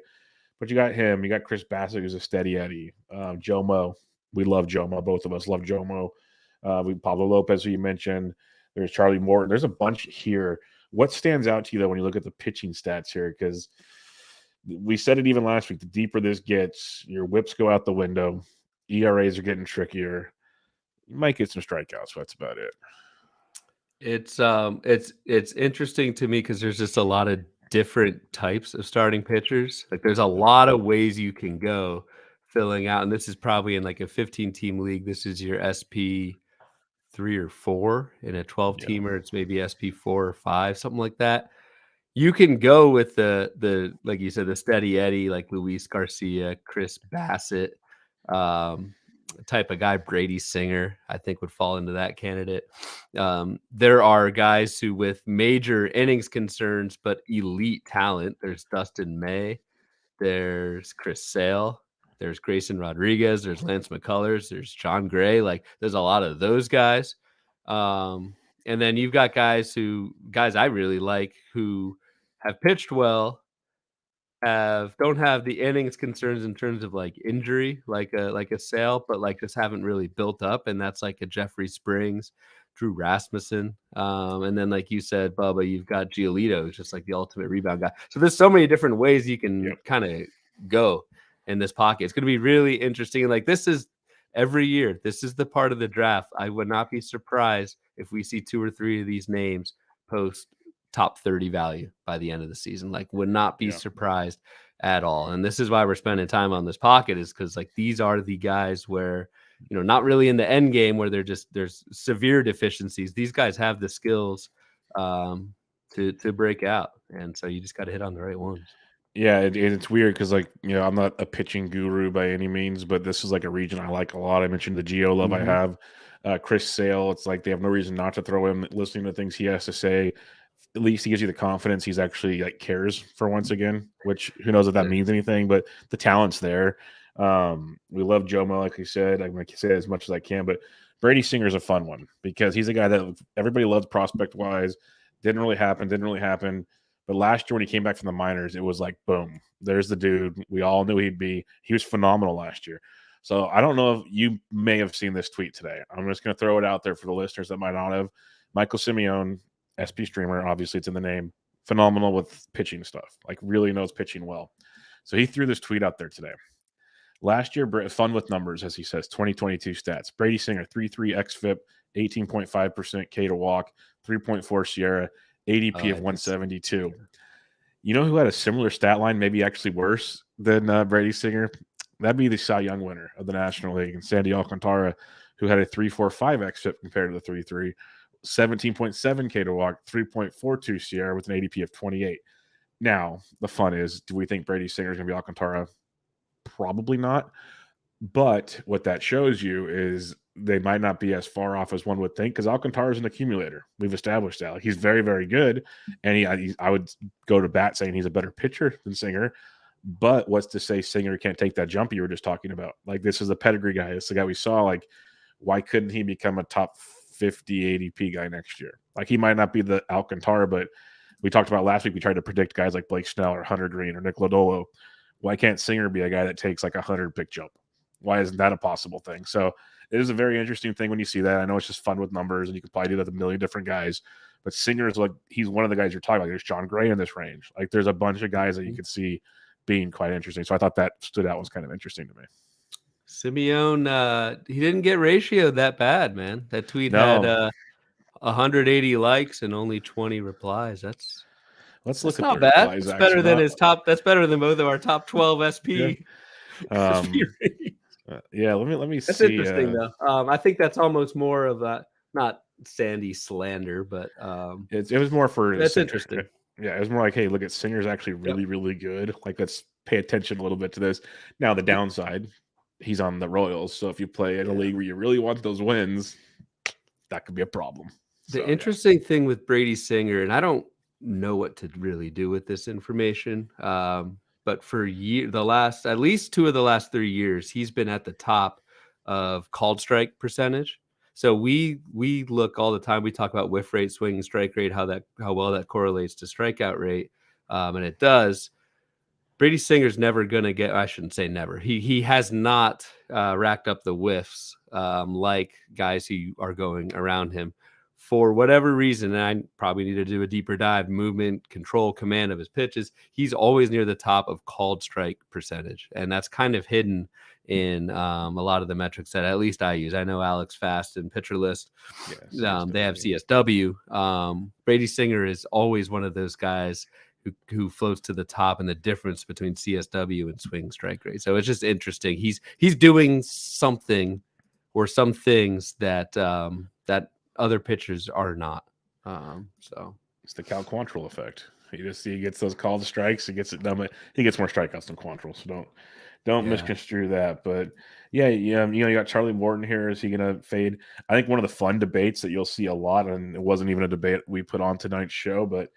But you got him. You got Chris Bassitt, who's a steady Eddie. Jomo. We love Jomo. Both of us love Jomo. We Pablo Lopez, who you mentioned. There's Charlie Morton. There's a bunch here. What stands out to you, though, when you look at the pitching stats here? Because we said it even last week. The deeper this gets, your whips go out the window. ERAs are getting trickier. You might get some strikeouts. That's about it. It's interesting to me because there's just a lot of different types of starting pitchers. Like there's a lot of ways you can go filling out, and this is probably in like a 15-team league. This is your SP 3 or 4. In a 12-teamer, it's maybe SP 4 or 5, something like that. You can go with the like you said, the steady Eddie, like Luis Garcia, Chris Bassitt, type of guy. Brady Singer, I think, would fall into that candidate. There are guys who, with major innings concerns but elite talent. There's Dustin May, there's Chris Sale, there's Grayson Rodriguez, there's Lance McCullers, there's John Gray. Like there's a lot of those guys. And then you've got guys I really like who have pitched well, don't have the innings concerns in terms of like injury, like a Sale, but like just haven't really built up. And that's like a Jeffrey Springs, Drew Rasmussen. And then, like you said, Bubba, you've got Giolito, who's just like the ultimate rebound guy. So there's so many different ways you can kind of go in this pocket. It's going to be really interesting. Like this is every year. This is the part of the draft. I would not be surprised if we see 2 or 3 of these names post top 30 value by the end of the season. Like would not be surprised at all. And this is why we're spending time on this pocket, is because like these are the guys where, you know, not really in the end game where there's severe deficiencies. These guys have the skills to break out. And so you just got to hit on the right ones. Yeah, it's weird because, like, you know, I'm not a pitching guru by any means, but this is like a region I like a lot. I mentioned the Geo love I have. Chris Sale, it's like they have no reason not to throw him. Listening to things he has to say, at least he gives you the confidence he's actually like cares for once again, which who knows if that means anything, but the talent's there. We love Jomo, like you said. I'm going to say as much as I can, but Brady Singer is a fun one because he's a guy that everybody loves prospect wise. Didn't really happen. But last year when he came back from the minors, it was like, boom, there's the dude. We all knew he'd be. He was phenomenal last year. So I don't know if you may have seen this tweet today. I'm just going to throw it out there for the listeners that might not have. Michael Simeone, SP streamer, obviously it's in the name, phenomenal with pitching stuff, like really knows pitching well. So he threw this tweet out there today. Last year, fun with numbers, as he says, 2022 stats. Brady Singer, 3.3 xFIP, 18.5% K to walk, 3.4 Sierra, ADP of 172. You know who had a similar stat line, maybe actually worse than Brady Singer? That'd be the Cy Young winner of the National League, and Sandy Alcantara, who had a 3.45 xFIP compared to the 3.3, 17.7 K to walk, 3.42 Sierra with an ADP of 28. Now, the fun is, do we think Brady Singer is going to be Alcantara? Probably not. But what that shows you is they might not be as far off as one would think, because Alcantara is an accumulator. We've established that. Like, he's very, very good, and I would go to bat saying he's a better pitcher than Singer. But what's to say Singer can't take that jump you were just talking about? Like, this is a pedigree guy. This is the guy we saw. Like, why couldn't he become a top 50 ADP guy next year? Like, he might not be the Alcantara, but we talked about last week, we tried to predict guys like Blake Snell or Hunter Green or Nick Lodolo. Why can't Singer be a guy that takes like a 100-pick jump? Why isn't that a possible thing? So it is a very interesting thing when you see that. I know it's just fun with numbers, and you can probably do that with a million different guys. But Singer is like, he's one of the guys you're talking about. There's John Gray in this range. Like, there's a bunch of guys that you could see being quite interesting. So I thought that stood out, was kind of interesting to me. Simeone, he didn't get ratioed that bad, man. That tweet had 180 likes and only 20 replies. That's look at not the bad. replies. It's better than his top. That's better than both of our top 12 SP. Yeah. Yeah, let me that's see. That's interesting, though. I think that's almost more of a, not Sandy slander, but it was more for that's Singer. interesting. Yeah, it was more like, hey, look at Singer's actually really, really good. Like, let's pay attention a little bit to this. Now, the downside, he's on the Royals. So if you play in a league where you really want those wins, that could be a problem. The interesting thing with Brady Singer, and I don't know what to really do with this information, but for at least 2 of the last 3 years, he's been at the top of called strike percentage. So we look all the time. We talk about whiff rate, swinging strike rate, how well that correlates to strikeout rate, and it does. Brady Singer's never going to get, I shouldn't say never. He has not racked up the whiffs like guys who are going around him for whatever reason. And I probably need to do a deeper dive, movement, control, command of his pitches. He's always near the top of called strike percentage. And that's kind of hidden in a lot of the metrics that at least I use. I know Alex Fast and Pitcher List, they have CSW. Brady Singer is always one of those guys who floats to the top, and the difference between CSW and swing strike rate. So it's just interesting. He's doing something or some things that that other pitchers are not. So it's the Cal Quantrill effect. He gets those called strikes. He gets it done. He gets more strikeouts than Quantrill. So don't misconstrue that. But yeah, you got Charlie Morton here. Is he going to fade? I think one of the fun debates that you'll see a lot, and it wasn't even a debate we put on tonight's show, but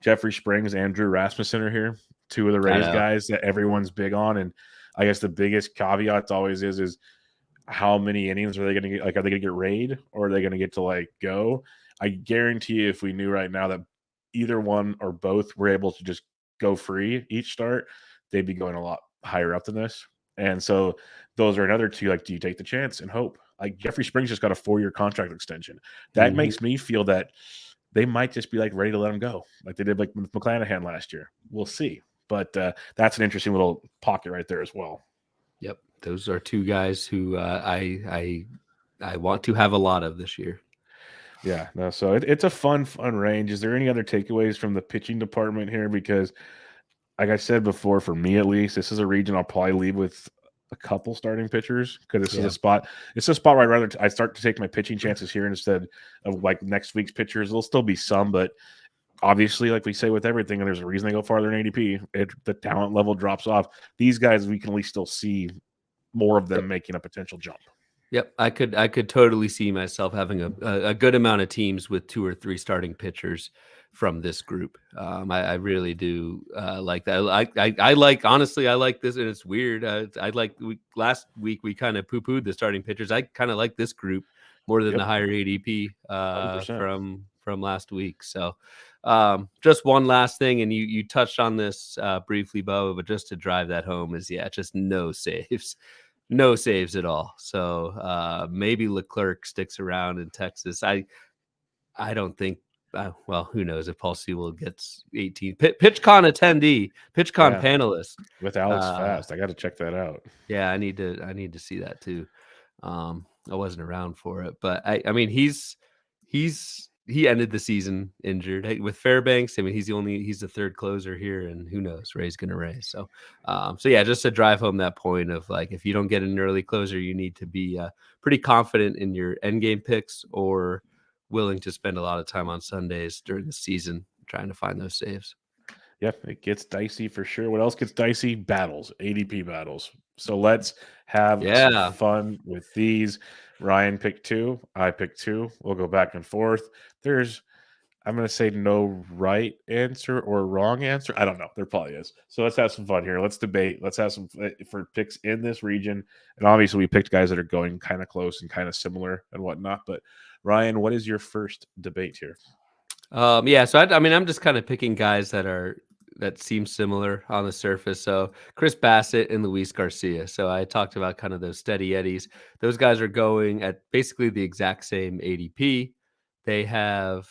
Jeffrey Springs, Andrew Rasmussen are here, two of the Rays guys that everyone's big on. And I guess the biggest caveat always is how many innings are they going to get? Like, are they going to get raid, or are they going to get to go? I guarantee you, if we knew right now that either one or both were able to just go free each start, they'd be going a lot higher up than this. And so those are another two. Do you take the chance and hope? Jeffrey Springs just got a 4-year contract extension. That makes me feel that they might just be ready to let him go, like they did with McClanahan last year. We'll see. But that's an interesting little pocket right there as well. Yep. Those are two guys who I want to have a lot of this year. Yeah. No, so it's a fun range. Is there any other takeaways from the pitching department here? Because like I said before, for me at least, this is a region I'll probably leave with a couple starting pitchers, because this is a spot. It's a spot where I start to take my pitching chances here instead of next week's pitchers. There'll still be some, but obviously, like we say with everything, and there's a reason they go farther in ADP. The talent level drops off. These guys, we can at least still see more of them making a potential jump. Yep, I could totally see myself having a good amount of teams with 2 or 3 starting pitchers from this group. I really do like that. I like, honestly, I like this, and it's weird. Last week we kind of poo-pooed the starting pitchers. I kind of like this group more than the higher ADP from last week. So just one last thing, and you touched on this briefly, Bubba, but just to drive that home is just no saves. No saves at all. So maybe Leclerc sticks around in Texas. I don't think. Well, who knows if Paul Sewell gets 18. PitchCon attendee, PitchCon panelist with Alex Fast. I got to check that out. Yeah, I need to see that too. I wasn't around for it, but I mean he ended the season injured with Fairbanks. I mean, he's the third closer here, and who knows, Ray's going to raise. So just to drive home that point of if you don't get an early closer, you need to be pretty confident in your end game picks, or willing to spend a lot of time on Sundays during the season trying to find those saves. Yep, it gets dicey for sure. What else gets dicey? Battles, ADP battles. So let's have some fun with these. Ryan picked 2. I picked 2. We'll go back and forth. I'm going to say no right answer or wrong answer. I don't know. There probably is. So let's have some fun here. Let's debate. Let's have some for picks in this region. And obviously we picked guys that are going kind of close and kind of similar and whatnot. But Ryan, what is your first debate here? So I'm just kind of picking guys that seem similar on the surface. So Chris Bassitt and Luis Garcia. So I talked about kind of those steady eddies. Those guys are going at basically the exact same ADP. They have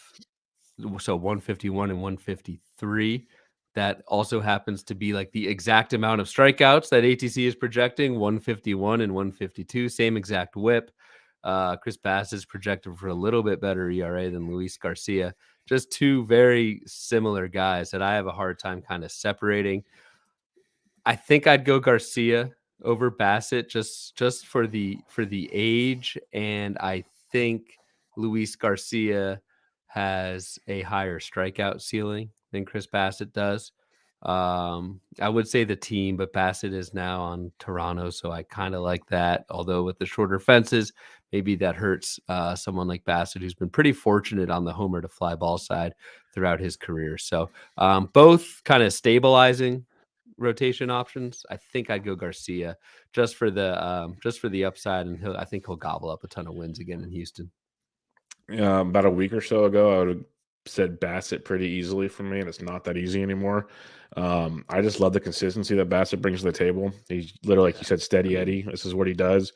151 and 153. That also happens to be the exact amount of strikeouts that ATC is projecting, 151 and 152, same exact whip. Chris Bassitt is projected for a little bit better ERA than Luis Garcia. Just two very similar guys that I have a hard time kind of separating. I think I'd go Garcia over Bassitt just for the age, and I think Luis Garcia has a higher strikeout ceiling than Chris Bassitt does. I would say the team, but Bassitt is now on Toronto, so I kind of like that. Although with the shorter fences, maybe that hurts someone like Bassitt, who's been pretty fortunate on the homer to fly ball side throughout his career. So both kind of stabilizing rotation options. I think I'd go Garcia just for the upside, and I think he'll gobble up a ton of wins again in Houston. About a week or so ago, I would have said Bassitt pretty easily for me, and it's not that easy anymore. I just love the consistency that Bassitt brings to the table. He's literally, like you said, steady Eddie. This is what he does.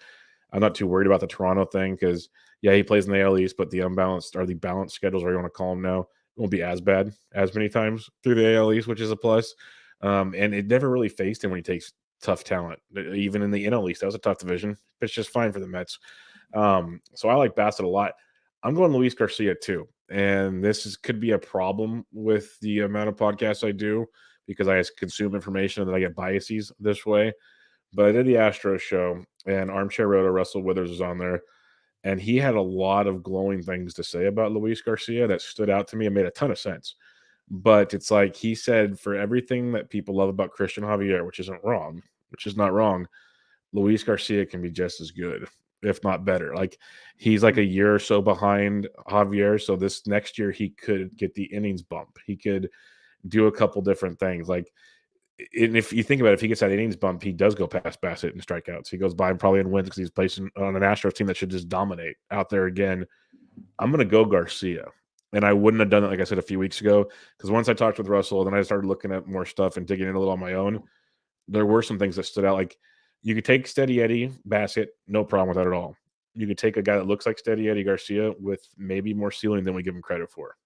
I'm not too worried about the Toronto thing because, yeah, he plays in the AL East, but the unbalanced or the balanced schedules, or you want to call them now, won't be as bad as many times through the AL East, which is a plus. And it never really faced him when he takes tough talent. Even in the NL East, that was a tough division. It's just fine for the Mets. So I like Bassitt a lot. I'm going Luis Garcia too. And could be a problem with the amount of podcasts I do because I consume information and then I get biases this way. But I did the Astros show, and Armchair Roto Russell Withers was on there, and he had a lot of glowing things to say about Luis Garcia that stood out to me and made a ton of sense. But it's like he said, for everything that people love about Christian Javier, which is not wrong, Luis Garcia can be just as good, if not better. Like he's like a year or so behind Javier. So this next year he could get the innings bump. He could do a couple different things. Like, and if you think about it, if he gets that innings bump, he does go past Bassitt in strikeouts. He goes by him probably in wins because he's placing on an Astros team that should just dominate out there again. I'm going to go Garcia. And I wouldn't have done it, like I said, a few weeks ago, because once I talked with Russell, then I started looking at more stuff and digging in a little on my own. There were some things that stood out. Like you could take Steady Eddie Bassitt, no problem with that at all. You could take a guy that looks like Steady Eddie Garcia with maybe more ceiling than we give him credit for.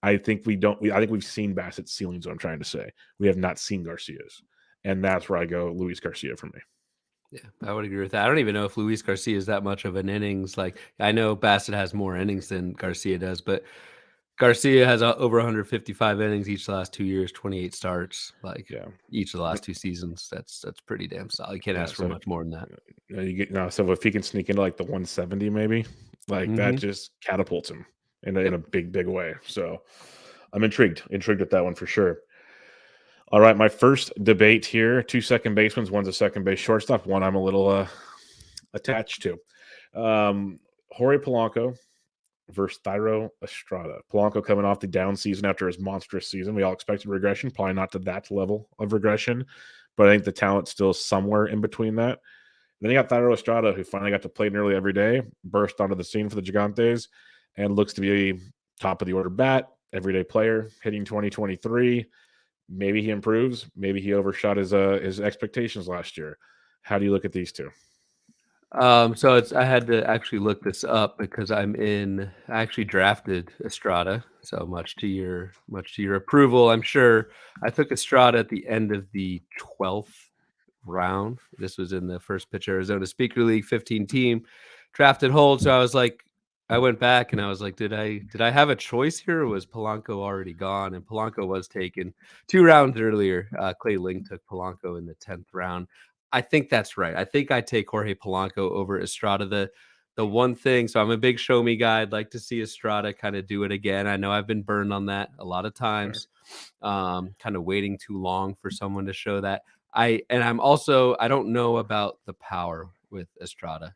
I think I think we've seen Bassitt's ceilings, what I'm trying to say. We have not seen Garcia's. And that's where I go Luis Garcia for me. Yeah, I would agree with that. I don't even know if Luis Garcia is that much of an innings. Like I know Bassitt has more innings than Garcia does, but Garcia has over 155 innings each of the last 2 years, 28 starts. Like each of the last 2 seasons, that's pretty damn solid. You can't ask for much more than that. So if he can sneak into like the 170, maybe like that just catapults him in a big way. So I'm intrigued with that one for sure. All right, my first debate here: 2 second basemen, one's a second base shortstop, one I'm a little attached to. Jorge Polanco versus Thairo Estrada. Polanco coming off the down season after his monstrous season. We all expected regression, probably not to that level of regression, but I think the talent's still somewhere in between that. Then you got Thairo Estrada, who finally got to play nearly every day, burst onto the scene for the Gigantes, and looks to be a top of the order bat, everyday player, hitting 2023. Maybe he improves. Maybe he overshot his expectations last year. How do you look at these two? So I had to actually look this up because I actually drafted Estrada. So much to your approval. I'm sure I took Estrada at the end of the 12th round. This was in the first pitch Arizona Speaker League 15 team drafted hold. So I was like, I went back and I was like, did I have a choice here, or was Polanco already gone? And Polanco was taken 2 rounds earlier. Clay Ling took Polanco in the 10th round. I think that's right. I think I take Jorge Polanco over Estrada. The one thing, so I'm a big show me guy. I'd like to see Estrada kind of do it again. I know I've been burned on that a lot of times, kind of waiting too long for someone to show that. I don't know about the power with Estrada.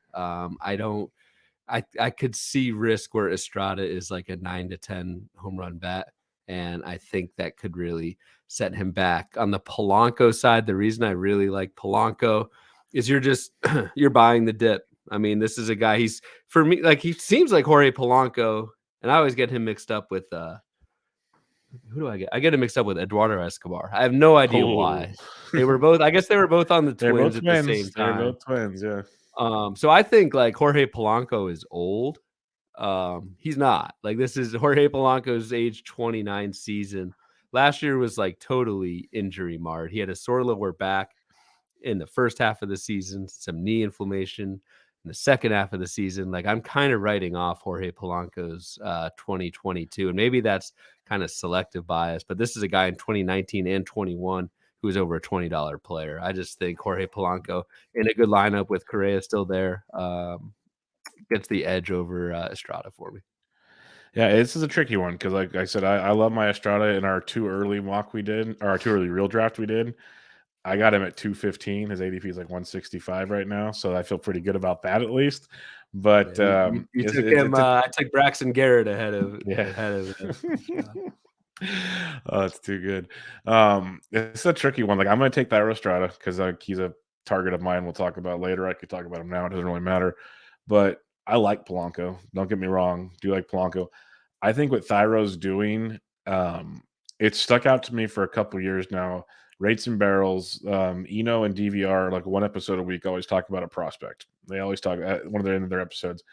I could see risk where Estrada is like a 9 to 10 home run bat. And I think that could really set him back. On the Polanco side, the reason I really like Polanco is you're buying the dip. I mean, this is a guy, for me, like he seems like Jorge Polanco, and I always get him mixed up with who do I get? I get him mixed up with Eduardo Escobar. I have no idea why. They were both on the Twins at the same time. They're both twins, yeah. So I think like Jorge Polanco is old. He's not. Like this is Jorge Polanco's age 29 season. Last year was like totally injury marred. He had a sore lower back in the first half of the season, some knee inflammation in the second half of the season. Like I'm kind of writing off Jorge Polanco's 2022, and maybe that's kind of selective bias, but this is a guy in 2019 and 21 who was over a $20 player. I just think Jorge Polanco in a good lineup with Correa still there gets the edge over Estrada for me. Yeah, this is a tricky one because, like I said, I love my Estrada in our 2 early mock we did, or our 2 early real draft we did. I got him at 215. His ADP is like 165 right now, so I feel pretty good about that at least. But you took him. I took Braxton Garrett ahead of Oh, it's too good. It's a tricky one. Like I'm going to take Thairo Estrada because he's a target of mine. We'll talk about later. I could talk about him now. It doesn't really matter. But I like Polanco. Don't get me wrong. Do like Polanco. I think what Thairo's doing, it's stuck out to me for a couple years now. Rates and barrels, Eno and DVR, like one episode a week, always talk about a prospect. They always talk at one of their end of their episodes.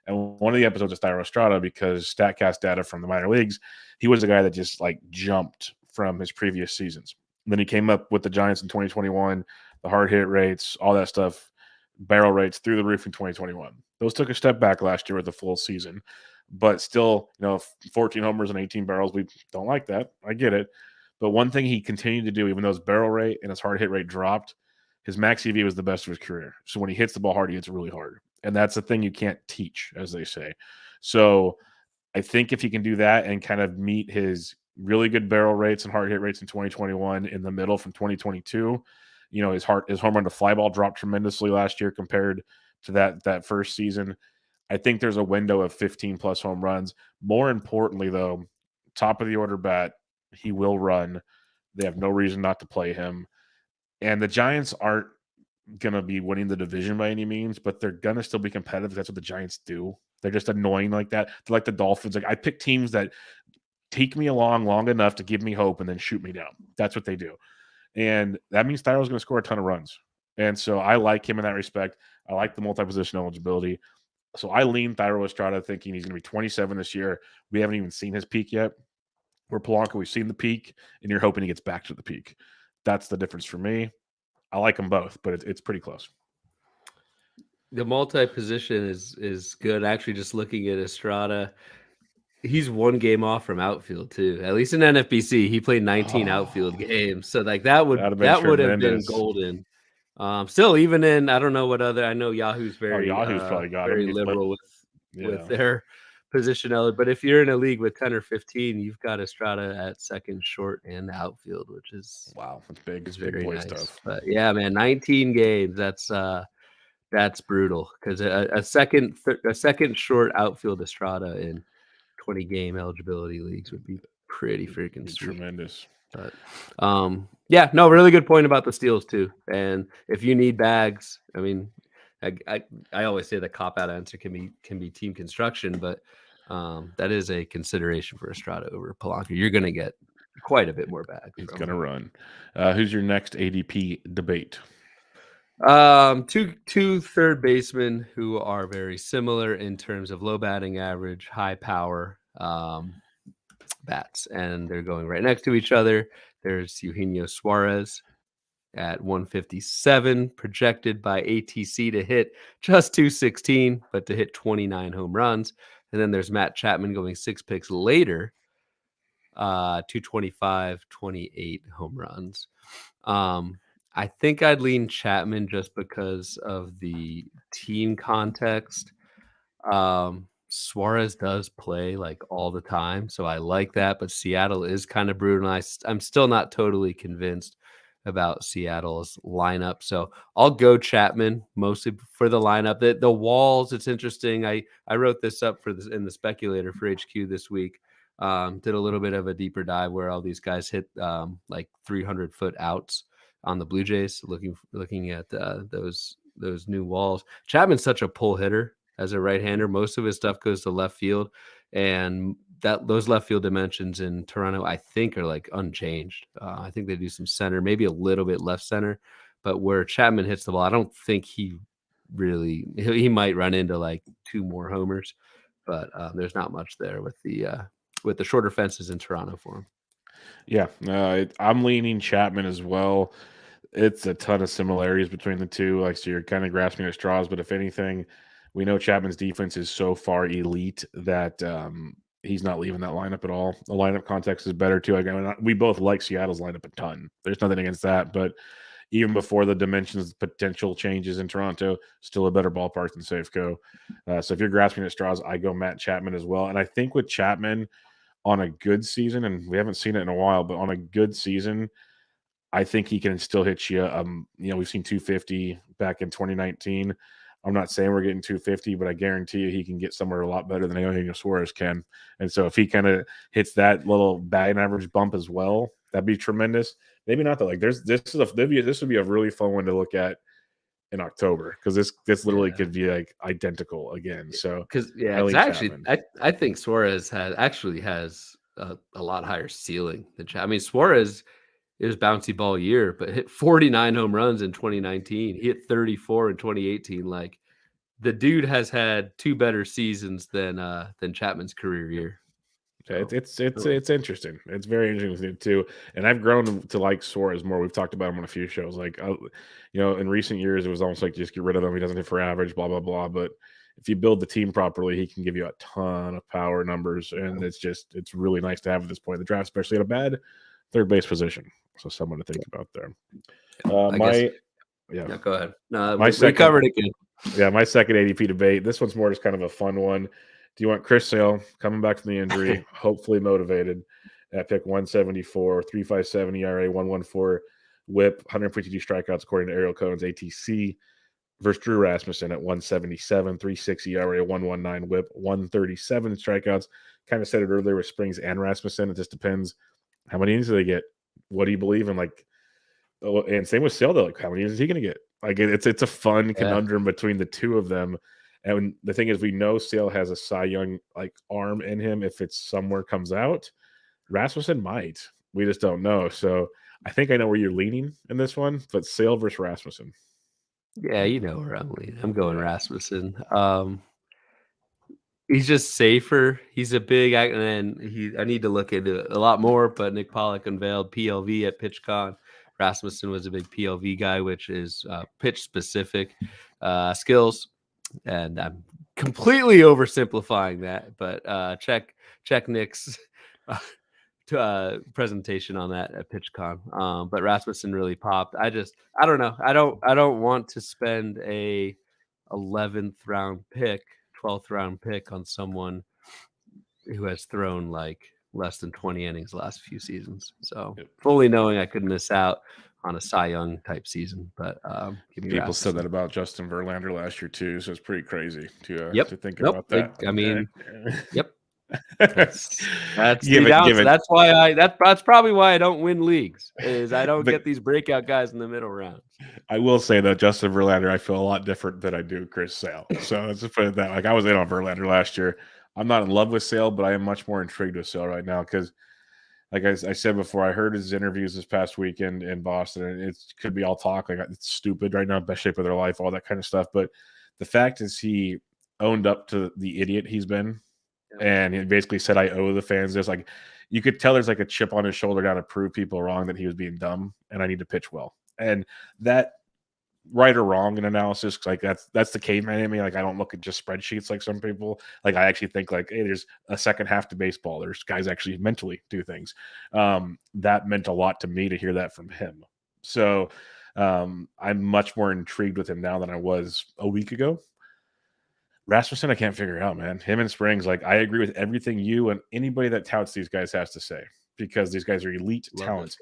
And one of the episodes is Thairo Estrada because StatCast data from the minor leagues, he was a guy that just like jumped from his previous seasons. And then he came up with the Giants in 2021, the hard hit rates, all that stuff, barrel rates through the roof in 2021. Those took a step back last year with the full season, but still, 14 homers and 18 barrels. We don't like that. I get it. But one thing he continued to do, even though his barrel rate and his hard hit rate dropped, his max EV was the best of his career. So when he hits the ball hard, he hits it really hard. And that's the thing you can't teach, as they say. So I think if he can do that and kind of meet his really good barrel rates and hard hit rates in 2021 in the middle from 2022, his home run to fly ball dropped tremendously last year compared to that first season. I think there's a window of 15 plus home runs. More importantly, though, top of the order bat, he will run. They have no reason not to play him. And the Giants aren't going to be winning the division by any means, but they're going to still be competitive. That's what the Giants do. They're just annoying like that. They're like the Dolphins. Like I pick teams that take me along long enough to give me hope and then shoot me down. That's what they do. And that means Thairo's going to score a ton of runs. And so I like him in that respect. I like the multi-position eligibility. So I lean Thairo Estrada thinking he's going to be 27 this year. We haven't even seen his peak yet. Where Polanco, we've seen the peak, and you're hoping he gets back to the peak. That's the difference for me. I like them both, but it's pretty close. The multi-position is good. Actually, just looking at Estrada, he's one game off from outfield too. At least in NFBC, he played 19 outfield games. So like that would have been golden. Still, even in I don't know what other. I know Yahoo's very probably got very liberal with their position. But if you're in a league with 10 or 15, you've got Estrada at second, short, and outfield, which is wow, that's big. It's very boy nice stuff. But yeah, man, 19 games. That's brutal because a second short outfield Estrada in 20 game eligibility leagues would be pretty freaking sweet. Tremendous. But yeah, no, really good point about the steals too. And if you need bags, I mean, I always say the cop out answer can be team construction, but that is a consideration for Estrada over Polanco. You're going to get quite a bit more bags. He's going to run. Who's your next ADP debate? Two third basemen who are very similar in terms of low batting average, high power bats, and they're going right next to each other. There's Eugenio Suarez at 157, projected by ATC to hit just 216, but to hit 29 home runs. And then there's Matt Chapman going 6 picks later, 225, 28 home runs. I think I'd lean Chapman just because of the team context. Suarez does play like all the time, so I like that. But Seattle is kind of brutal. I'm still not totally convinced about Seattle's lineup, so I'll go Chapman mostly for the lineup. The walls, it's interesting. I wrote this up in the Speculator for HQ this week. Did a little bit of a deeper dive where all these guys hit like 300-foot outs on the Blue Jays. Looking at those new walls. Chapman's such a pull hitter. As a right-hander, most of his stuff goes to left field, and those left field dimensions in Toronto, I think, are like unchanged. I think they do some center, maybe a little bit left center, but where Chapman hits the ball, I don't think he might run into like 2 more homers, but there's not much there with the shorter fences in Toronto for him. Yeah, I'm leaning Chapman as well. It's a ton of similarities between the two. Like, so you're kind of grasping at straws, but if anything, we know Chapman's defense is so far elite that he's not leaving that lineup at all. The lineup context is better too. Again, we both like Seattle's lineup a ton. There's nothing against that, but even before the dimensions, potential changes in Toronto, still a better ballpark than Safeco. So if you're grasping at straws, I go Matt Chapman as well. And I think with Chapman on a good season, and we haven't seen it in a while, but on a good season, I think he can still hit you. We've seen 250 back in 2019. I'm not saying we're getting 250, but I guarantee you he can get somewhere a lot better than Eugenio Suarez can. And so if he kind of hits that little batting average bump as well, that'd be tremendous. Maybe not though. Like this would be a really fun one to look at in October, because this literally could be like identical again. So because actually I think Suarez has a lot higher ceiling than Chapman. I mean, Suarez is bouncy ball year, but hit 49 home runs in 2019. He hit 34 in 2018. Like, the dude has had 2 better seasons than Chapman's career year. Yeah, it's interesting. It's very interesting too. And I've grown to like Suarez more. We've talked about him on a few shows. Like, in recent years, it was almost like just get rid of him. He doesn't hit for average, blah blah blah. But if you build the team properly, he can give you a ton of power numbers, and it's really nice to have at this point in the draft, especially at a bad third base position. So someone to think about there. Go ahead. No, we covered it good. Yeah, my second ADP debate. This one's more just kind of a fun one. Do you want Chris Sale coming back from the injury, hopefully motivated, at pick 174, 3.57 ERA, 1.14 WHIP, 152 strikeouts according to Ariel Cohen's ATC, versus Drew Rasmussen at 177, 3.6 ERA, 1.19 WHIP, 137 strikeouts. Kind of said it earlier with Springs and Rasmussen. It just depends how many innings do they get. What do you believe in? Like, and same with Sale though. Like, how many innings is he going to get? Like, it's a fun conundrum between the two of them. And the thing is, we know Sale has a Cy Young like arm in him. If it's somewhere comes out, Rasmussen might. We just don't know. So I think I know where you're leaning in this one, but Sale versus Rasmussen. Yeah, you know where I'm leaning. I'm going Rasmussen. He's just safer. He's a big, and I need to look into it a lot more. But Nick Pollock unveiled PLV at PitchCon. Rasmussen was a big PLV guy, which is pitch specific skills. And I'm completely oversimplifying that, but check Nick's presentation on that at PitchCon. But Rasmussen really popped. I don't know. I don't want to spend a 11th round pick, 12th round pick on someone who has thrown like less than 20 innings the last few seasons. So fully knowing I could miss out on a Cy Young type season, but people said that about Justin Verlander last year too, so it's pretty crazy to think about that. I mean, that's that's probably why I don't win leagues, is I don't get these breakout guys in the middle rounds. I will say that Justin Verlander, I feel a lot different than I do Chris Sale. So let's just put it that. Like, I was in on Verlander last year. I'm not in love with Sale, but I am much more intrigued with Sale right now because, like I said before, I heard his interviews this past weekend in Boston, and it could be all talk. Like, it's stupid right now, best shape of their life, all that kind of stuff. But the fact is, he owned up to the idiot he's been, and he basically said, "I owe the fans this." Like, you could tell there's like a chip on his shoulder now to prove people wrong that he was being dumb, and I need to pitch well. And that, right or wrong in analysis, like that's the caveman in me. Like, I don't look at just spreadsheets like some people. Like, I actually think like, hey, there's a second half to baseball. There's guys actually mentally do things. That meant a lot to me to hear that from him. So I'm much more intrigued with him now than I was a week ago. Rasmussen, I can't figure out, man. Him and Springs, like, I agree with everything you and anybody that touts these guys has to say, because these guys are elite talent.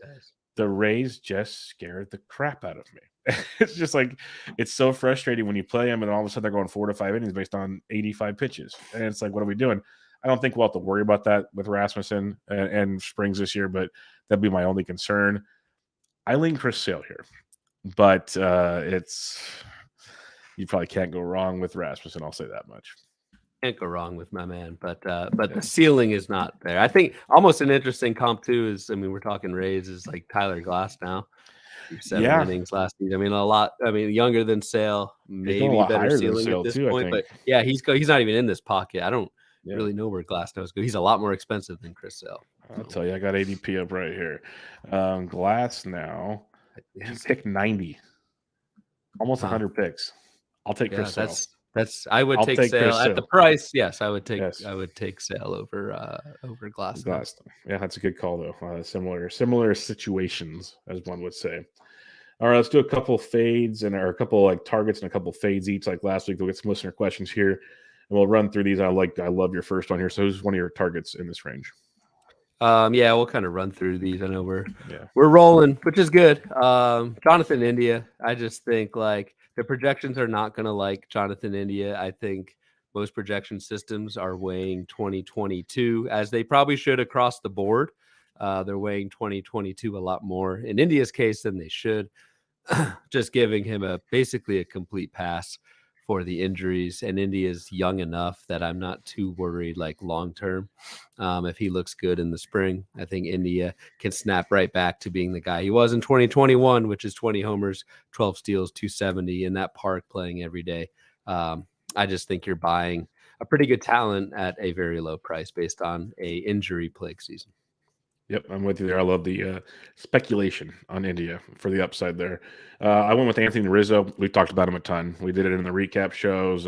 The Rays just scared the crap out of me. It's just like, it's so frustrating when you play them and all of a sudden they're going 4 to 5 innings based on 85 pitches. And it's like, what are we doing? I don't think we'll have to worry about that with Rasmussen and Springs this year, but that'd be my only concern. I lean Chris Sale here, but you probably can't go wrong with Rasmussen. I'll say that much. Can't go wrong with my man, but the ceiling is not there. I think almost an interesting comp too is, I mean, we're talking Rays, is like Tyler Glass now. 7 innings last season. I mean, a lot. I mean, younger than Sale, maybe better ceiling at this point. But yeah, he's not even in this pocket. I don't really know where Glass knows. He's a lot more expensive than Chris Sale. I'll tell you, I got ADP up right here. Glass now, pick 90, almost 100 picks. I'll take Chris Sale. I would take Sale at the price. Yes, I would take. I would take Sale over Glass. Yeah, that's a good call though. Similar situations, as one would say. All right, let's do a couple fades and a couple like targets and a couple fades each, like last week. We'll get some listener questions here, and we'll run through these. I love your first one here. So, who's one of your targets in this range? Yeah, we'll kind of run through these. I know we're rolling, which is good. Jonathan India, I just think like the projections are not going to like Jonathan India. I think most projection systems are weighing 2022 as they probably should across the board. They're weighing 2022 a lot more in India's case than they should. just giving him basically a complete pass for the injuries. And India's young enough that I'm not too worried like long term. If he looks good in the spring, I think India can snap right back to being the guy he was in 2021, which is 20 homers, 12 steals, 270 in that park playing every day. I just think you're buying a pretty good talent at a very low price based on a injury plague season. Yep, I'm with you there. I love the speculation on India for the upside there. I went with Anthony Rizzo. We've talked about him a ton. We did it in the recap shows.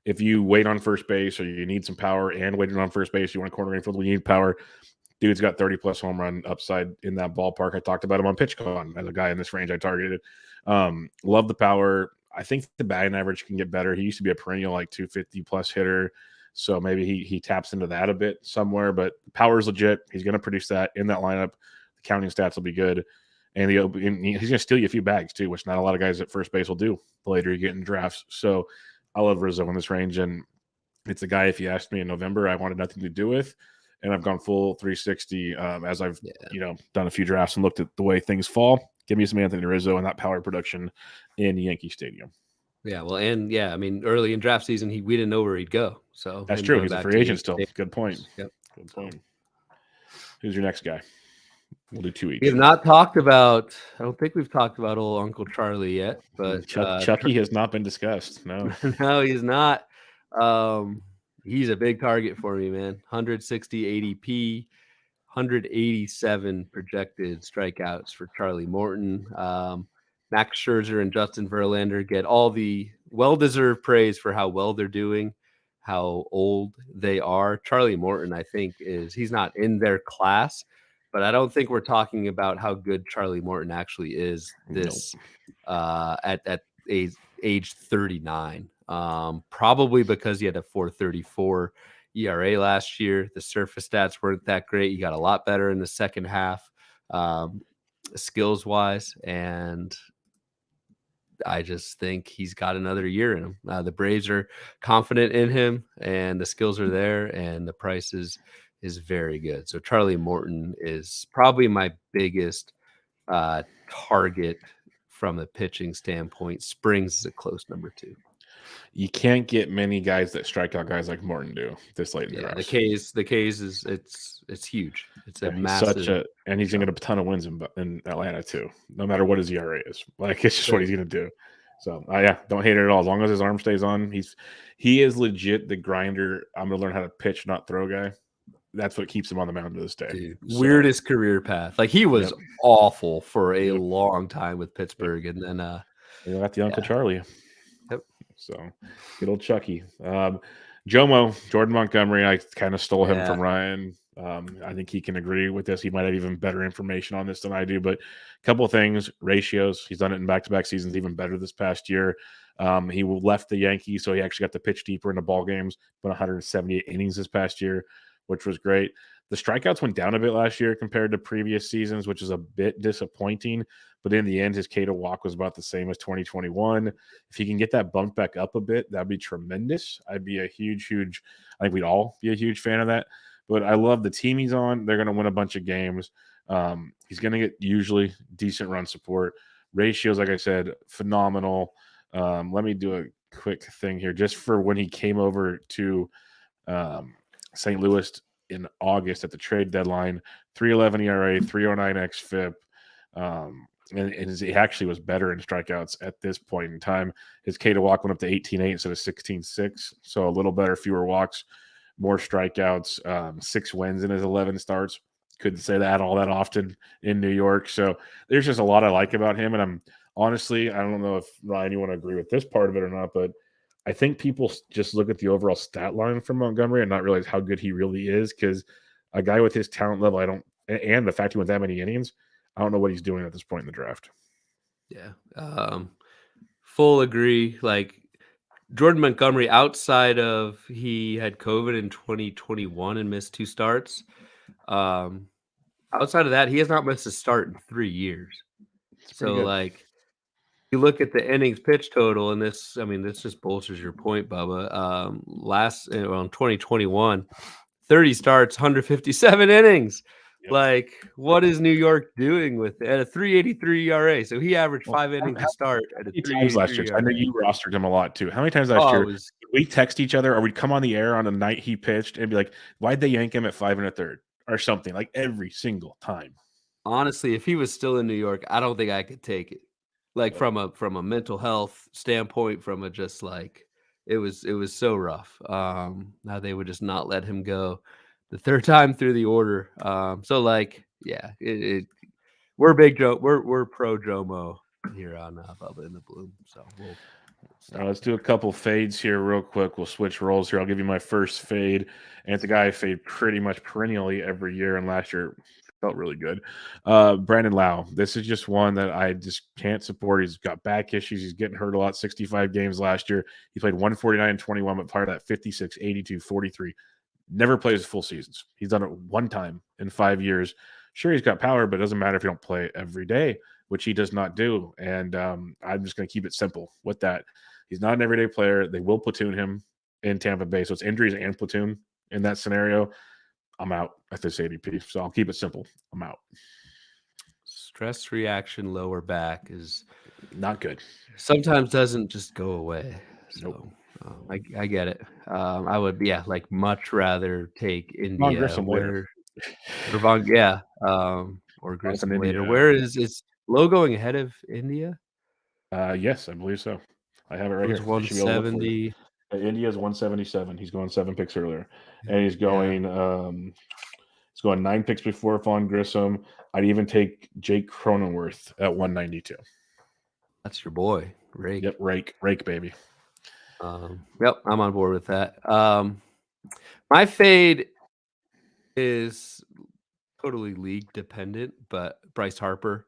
If you wait on first base or you need some power and waiting on first base, you want a corner infield, we need power. Dude's got 30-plus home run upside in that ballpark. I talked about him on PitchCon as a guy in this range I targeted. Love the power. I think the batting average can get better. He used to be a perennial like 250-plus hitter. So maybe he taps into that a bit somewhere, but power is legit. He's going to produce that in that lineup. The counting stats will be good. And he's going to steal you a few bags too, which not a lot of guys at first base will do the later you get in drafts. So I love Rizzo in this range. And it's a guy, if you asked me in November, I wanted nothing to do with. And I've gone full 360 as I've done a few drafts and looked at the way things fall. Give me some Anthony Rizzo and that power production in Yankee Stadium. Yeah, well, and I mean, early in draft season, we didn't know where he'd go. So that's true. He's a free agent still. Good point. Yep. Good point. Who's your next guy? We'll do two each. We have not talked about. I don't think we've talked about old Uncle Charlie yet, but Chucky has not been discussed. No, no, he's not. He's a big target for me, man. 160 ADP, 187 projected strikeouts for Charlie Morton. Max Scherzer and Justin Verlander get all the well-deserved praise for how well they're doing, how old they are. Charlie Morton, I think, he's not in their class, but I don't think we're talking about how good Charlie Morton actually is at age 39. Probably because he had a 4.34 ERA last year. The surface stats weren't that great. He got a lot better in the second half, skills-wise, and I just think he's got another year in him. The Braves are confident in him, and the skills are there, and the price is very good. So Charlie Morton is probably my biggest target from a pitching standpoint. Springs is a close number 2. You can't get many guys that strike out guys like Morton do this late in the draft. The K's is it's huge. It's a massive, and he's gonna get a ton of wins in Atlanta too. No matter what his ERA is, like it's just what he's gonna do. So don't hate it at all. As long as his arm stays on, he is legit the grinder. I'm gonna learn how to pitch, not throw guy. That's what keeps him on the mound to this day. Dude, weirdest career path. Like he was awful for a long time with Pittsburgh, and then you got the Uncle Charlie. Yep. So good old Chucky. Jomo, Jordan Montgomery, I kind of stole him from Ryan. I think he can agree with this. He might have even better information on this than I do. But a couple of things, ratios. He's done it in back-to-back seasons, even better this past year. He left the Yankees, so he actually got to pitch deeper into ball games, but 178 innings this past year, which was great. The strikeouts went down a bit last year compared to previous seasons, which is a bit disappointing. But in the end, his K to walk was about the same as 2021. If he can get that bumped back up a bit, that'd be tremendous. I'd be a huge, I think we'd all be a huge fan of that. But I love the team he's on. They're going to win a bunch of games. He's going to get usually decent run support. Ratios, like I said, phenomenal. Let me do a quick thing here. Just for when he came over to St. Louis in August at the trade deadline, 3.11 ERA, 3.09 xFIP. And he actually was better in strikeouts at this point in time. His K to walk went up to 18.8 instead of 16.6. So a little better, fewer walks, more strikeouts, 6 wins in his 11 starts. Couldn't say that all that often in New York. So there's just a lot I like about him. And I'm honestly, I don't know if Ryan, you want to agree with this part of it or not, but I think people just look at the overall stat line from Montgomery and not realize how good he really is, because a guy with his talent level, and the fact he went that many innings, I don't know what he's doing at this point in the draft. Yeah. Full agree. Like Jordan Montgomery, outside of he had COVID in 2021 and missed 2 starts. Outside of that, he has not missed a start in 3 years. So like you look at the innings pitch total, and this just bolsters your point, Bubba. In 2021, 30 starts, 157 innings. Like, what is New York doing with it? At a 3.83 ERA? So he averaged 5 innings to start at a 3.83 ERA. I know you rostered him a lot too. How many times last year was, we text each other, or we'd come on the air on a night he pitched and be like, "Why'd they yank him at 5 1/3?" or something, like every single time. honestly, if he was still in New York, I don't think I could take it. Like from a mental health standpoint, from a just like it was so rough. Now they would just not let him go the third time through the order. So like, yeah, we're big Joe. We're pro Jomo here on Bubba in the Bloom. So we'll let's do a couple fades here real quick. We'll switch roles here. I'll give you my first fade, and it's a guy I fade pretty much perennially every year, and last year felt really good. Brandon Lau. This is just one that I just can't support. He's got back issues. He's getting hurt a lot. 65 games last year. He played 149 and 21, but part of that 56, 82, 43. Never plays full seasons. He's done it one time in 5 years. Sure, he's got power, but it doesn't matter if you don't play every day, which he does not do. And I'm just going to keep it simple with that. He's not an everyday player. They will platoon him in Tampa Bay. So it's injuries and platoon in that scenario. I'm out at this ADP. So I'll keep it simple. I'm out. stress reaction lower back is not good. Sometimes doesn't just go away. So nope. I get it. I would, like much rather take India or Grissom later. Where is Low going ahead of India? Yes, I believe so. I have it right here. 170. India's 177. He's going 7 picks earlier, and he's going. He's going 9 picks before Vaughn Grissom. I'd even take Jake Cronenworth at 192. That's your boy, Rake. Yep, Rake, baby. Yep, I'm on board with that. My fade is totally league dependent, but Bryce Harper.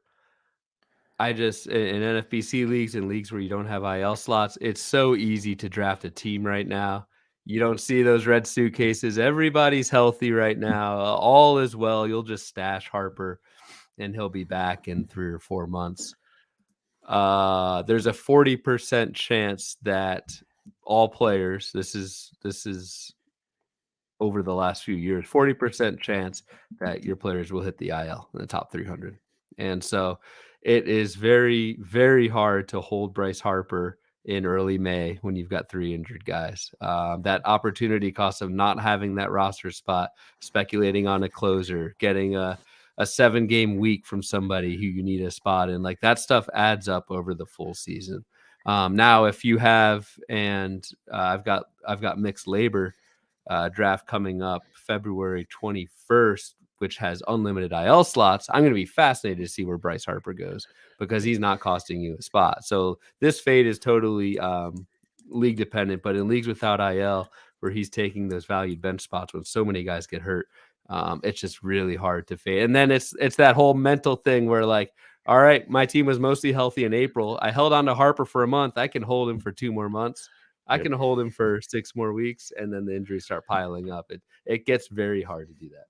I just in NFBC leagues and leagues where you don't have IL slots, it's so easy to draft a team right now. You don't see those red suitcases. Everybody's healthy right now. All is well. You'll just stash Harper, and he'll be back in 3 or 4 months. There's a 40% chance that all players. This is over the last few years. 40% chance that your players will hit the IL in the top 300, and so it is very, very hard to hold Bryce Harper in early May when you've got 3 injured guys. That opportunity cost of not having that roster spot, speculating on a closer, getting a 7-game week from somebody who you need a spot in, like that stuff adds up over the full season. Now, if you have, and I've got mixed labor draft coming up February 21st, which has unlimited IL slots. I'm going to be fascinated to see where Bryce Harper goes because he's not costing you a spot. So this fade is totally league dependent, but in leagues without IL, where he's taking those valued bench spots when so many guys get hurt, it's just really hard to fade. And then it's that whole mental thing where like, all right, my team was mostly healthy in April. I held on to Harper for a month. I can hold him for 2 more months. I can hold him for 6 more weeks, and then the injuries start piling up. It gets very hard to do that.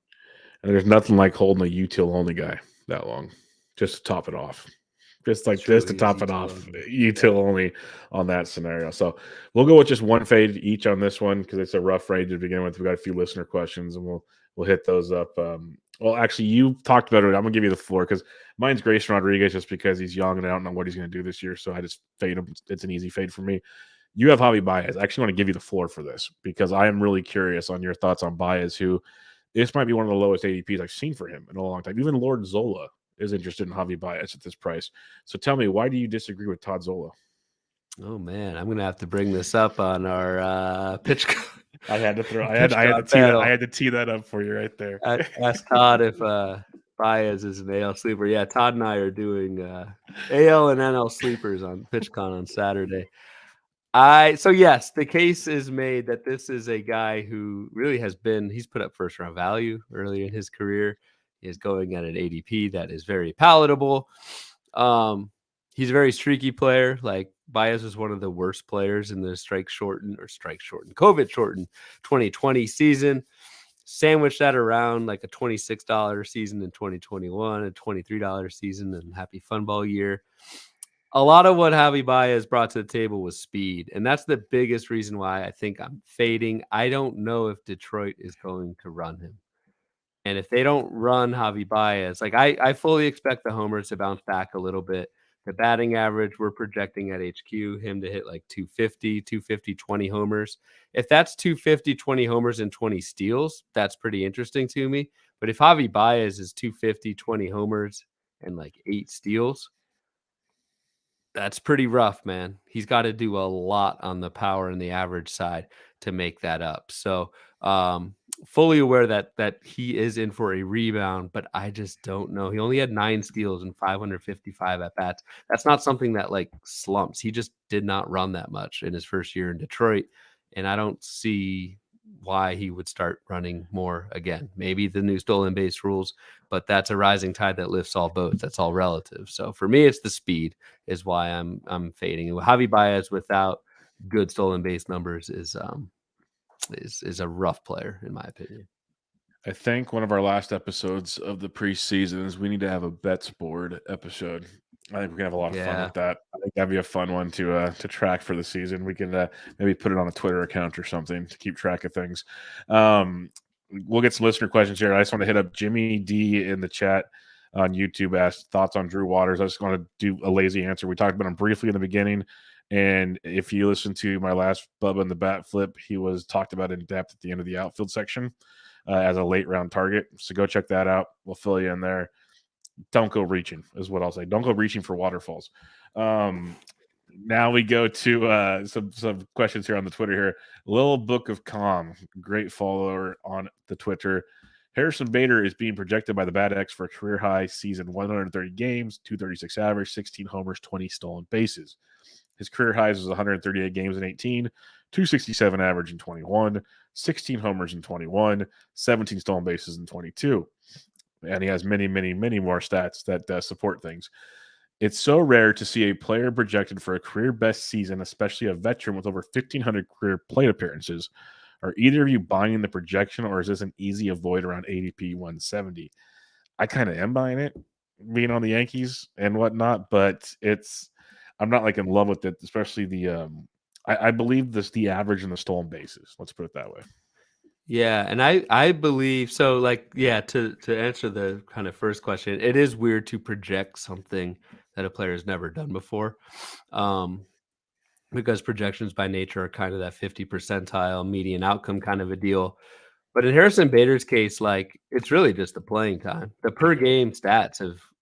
And there's nothing like holding a util only guy that long, just to top it off. Just to top it off, util only on that scenario. So we'll go with just one fade each on this one because it's a rough fade to begin with. We've got a few listener questions, and we'll hit those up. Well, actually, you talked about it. I'm gonna give you the floor because mine's Grayson Rodriguez just because he's young and I don't know what he's gonna do this year. So I just fade him. It's an easy fade for me. You have Javi Baez. I actually want to give you the floor for this because I am really curious on your thoughts on Baez, who this might be one of the lowest ADPs I've seen for him in a long time. Even Lord Zola is interested in Javi Baez at this price. So tell me, why do you disagree with Todd Zola? Oh man, I'm gonna have to bring this up on our pitch. I had to tee that up for you right there. I asked Todd if Baez is an AL sleeper. Yeah, Todd and I are doing AL and NL sleepers on PitchCon on Saturday. So yes, the case is made that this is a guy who really he's put up first round value early in his career. He is going at an ADP that is very palatable. He's a very streaky player. Like Baez was one of the worst players in the COVID shortened 2020 season. Sandwich that around like a $26 season in 2021, a $23 season, and Happy Fun Ball year. A lot of what Javi Baez brought to the table was speed, and that's the biggest reason why I think I'm fading. I don't know if Detroit is going to run him. And if they don't run Javi Baez, like I fully expect the homers to bounce back a little bit. The batting average, we're projecting at HQ him to hit like 250, 20 homers. If that's 250, 20 homers and 20 steals, that's pretty interesting to me. But if Javi Baez is 250, 20 homers and like 8 steals, that's pretty rough, man. He's got to do a lot on the power and the average side to make that up. So, fully aware that he is in for a rebound, but I just don't know. He only had 9 steals and 555 at bats. That's not something that like slumps. He just did not run that much in his first year in Detroit, and I don't see why he would start running more again. Maybe the new stolen base rules, but that's a rising tide that lifts all boats. That's all relative. So for me, it's the speed is why I'm fading. Javi Baez without good stolen base numbers is a rough player in my opinion. I think one of our last episodes of the preseason is we need to have a bets board episode. I think we're gonna have a lot of fun with that. I think that'd be a fun one to track for the season. We can maybe put it on a Twitter account or something to keep track of things. We'll get some listener questions here. I just want to hit up Jimmy D in the chat on YouTube. Asked thoughts on Drew Waters. I just want to do a lazy answer. We talked about him briefly in the beginning, and if you listen to my last Bubba and the Bat Flip, he was talked about in depth at the end of the outfield section. As a late round target. So go check that out. We'll fill you in there. Don't go reaching is what I'll say. Don't go reaching for waterfalls. Now we go to some questions here on the Twitter here. Little Book of Calm, great follower on the Twitter. Harrison Bader is being projected by the BATX for a career high season, 130 games, 236 average, 16 homers, 20 stolen bases. His career highs was 138 games in 18, 267 average in 21, 16 homers in 21, 17 stolen bases in 22. And he has many, many, many more stats that support things. It's so rare to see a player projected for a career best season, especially a veteran with over 1,500 career plate appearances. Are either of you buying the projection, or is this an easy avoid around ADP 170? I kind of am buying it, being on the Yankees and whatnot, but I'm not like in love with it, especially I believe the average in the stolen bases. Let's put it that way. Yeah, and I believe so. Like, yeah, to answer the kind of first question, it is weird to project something that a player has never done before, because projections by nature are kind of that 50 percentile median outcome kind of a deal. But in Harrison Bader's case, like it's really just the playing time. The per game stats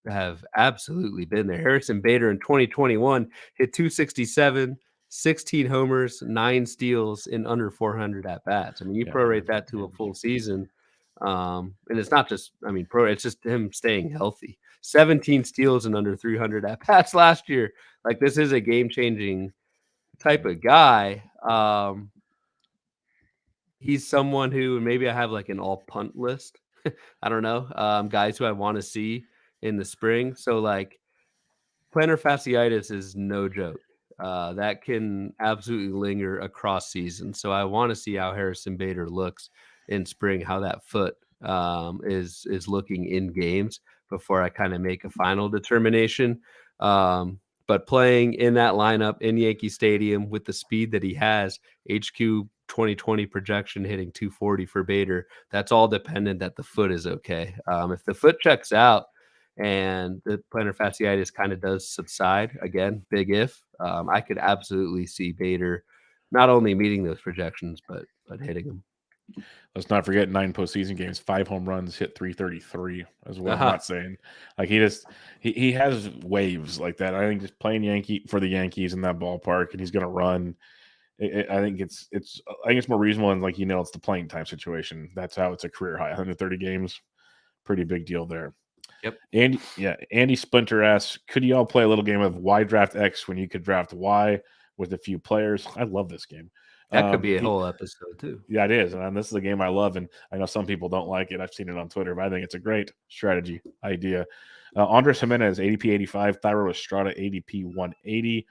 have absolutely been there. Harrison Bader in 2021 hit 267, 16 homers, 9 steals in under 400 at bats. I mean, you prorate that to a full season, and it's not just it's just him staying healthy. 17 steals in under 300 at bats last year. Like this is a game changing type of guy. He's someone who maybe I have like an all punt list. I don't know. Guys who I want to see in the spring. So like plantar fasciitis is no joke. That can absolutely linger across seasons. So I want to see how Harrison Bader looks in spring, how that foot is looking in games before I kind of make a final determination. But playing in that lineup in Yankee Stadium with the speed that he has, HQ 2020 projection hitting 240 for Bader, that's all dependent that the foot is okay. If the foot checks out and the plantar fasciitis kind of does subside, again, big if, I could absolutely see Bader not only meeting those projections, but hitting them. Let's not forget 9 postseason games, 5 home runs, hit 333 as well. I'm not saying like he has waves like that. I think just playing for the Yankees in that ballpark, and he's going to run. I think it's more reasonable, and like it's the playing time situation. That's how it's a career high, 130 games, pretty big deal there. Yep. Andy Splinter asks, could you all play a little game of why draft X when you could draft Y with a few players? I love this game. That could be a whole episode too. Yeah, it is. And this is a game I love. And I know some people don't like it. I've seen it on Twitter, but I think it's a great strategy idea. Andres Jimenez, ADP 85. Thairo Estrada, ADP 180.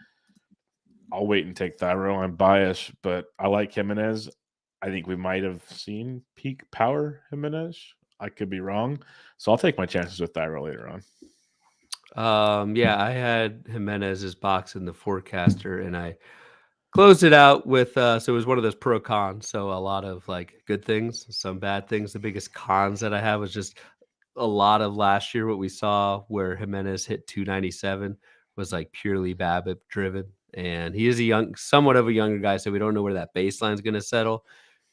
I'll wait and take Thairo. I'm biased, but I like Jimenez. I think we might have seen peak power Jimenez. I could be wrong. So I'll take my chances with Thairo later on. Yeah, I had Jimenez's box in the forecaster, and I closed it out with so it was one of those pro cons. So a lot of like good things, some bad things. The biggest cons that I have was just a lot of last year. What we saw where Jimenez hit 297 was like purely BABIP driven, and he is somewhat of a younger guy, so we don't know where that baseline is going to settle.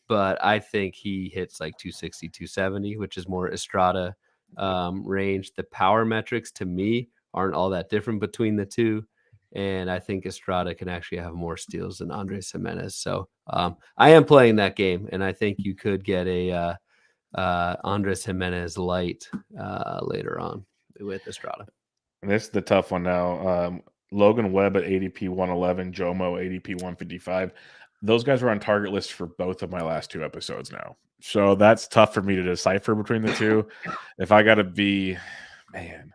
But I think he hits like 260, 270, which is more Estrada range. The power metrics to me aren't all that different between the two. And I think Estrada can actually have more steals than Andres Jimenez. So I am playing that game, and I think you could get a Andres Jimenez light later on with Estrada. And this is the tough one now. Logan Webb at ADP 111, Jomo ADP 155. Those guys were on target lists for both of my last two episodes now. So that's tough for me to decipher between the two. If I got to be, man,